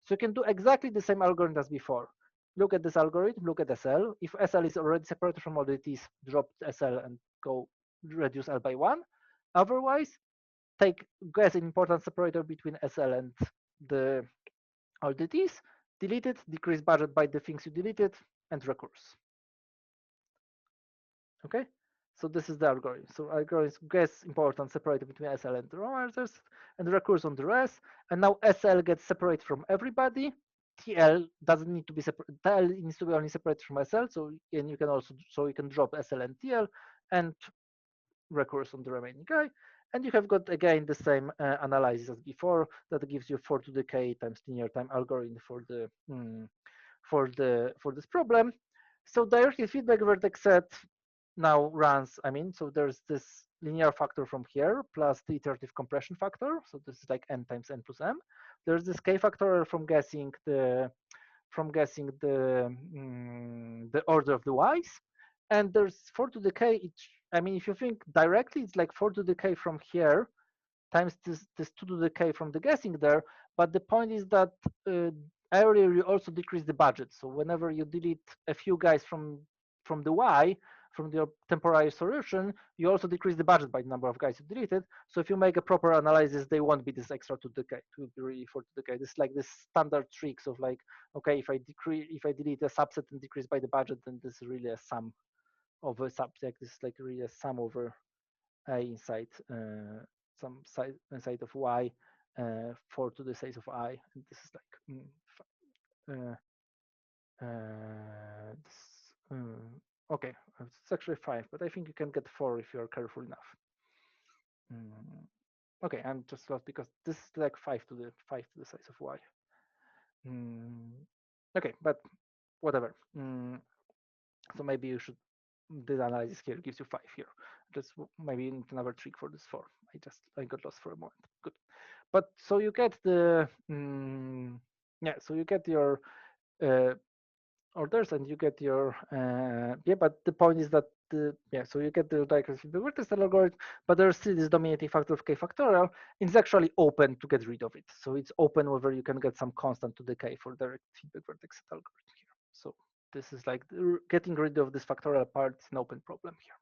So you can do exactly the same algorithm as before. Look at this algorithm, look at SL. If SL is already separated from all the T's, drop SL and go reduce L by 1. Otherwise, guess an important separator between SL and the all the T's, delete it, decrease budget by the things you deleted, and recurse. Okay, so this is the algorithm. So algorithm guess important separator between SL and the routers, and recurse on the rest. And now SL gets separated from everybody. TL doesn't need to be separate. TL needs to be only separated from SL. So and you can also you can drop SL and TL and recurse on the remaining guy. And you have got again the same analysis as before. That gives you 4 to the k times linear time algorithm for this problem. So directed feedback vertex set now runs, I mean, so there's this linear factor from here plus the iterative compression factor. So this is like n times n plus m. There's this k factorial from guessing the order of the y's, and there's 4 to the k. I mean, if you think directly, it's like 4 to the k from here times this 2 to the k from the guessing there. But the point is that earlier you also decrease the budget. So whenever you delete a few guys from the y, from your temporary solution, you also decrease the budget by the number of guys you deleted. So if you make a proper analysis, they won't be this extra 2 to the k. It will be really 4 to the k. This is like this standard tricks of like, okay, if I delete a subset and decrease by the budget, then this is really a sum of a subset. This is like really a sum over a inside some side inside of y 4 to the size of I, and this is like this, okay, it's actually 5, but I think you can get 4 if you're careful enough. Okay, I'm just lost because this is like 5 to the size of y. Okay, but whatever. So maybe you should, this analysis here gives you 5 here. Just maybe another trick for this 4. I got lost for a moment. Good. But so you get the yeah, so you get your orders and you get your yeah, but the point is that yeah, so you get the diagonal feedback vertex algorithm, but there's still this dominating factor of k factorial. It's actually open to get rid of it. So it's open whether you can get some constant to the k for direct feedback vertex set algorithm here. So this is like getting rid of this factorial part is an open problem here.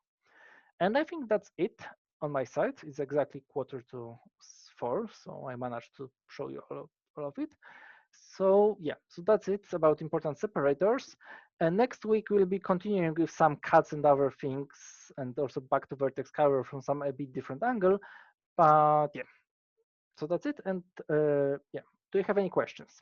And I think that's it on my side. It's exactly 3:45, so I managed to show you all of it. So yeah, so that's it about important separators. And next week we'll be continuing with some cuts and other things, and also back to vertex cover from some a bit different angle. But yeah, so that's it. And yeah, do you have any questions?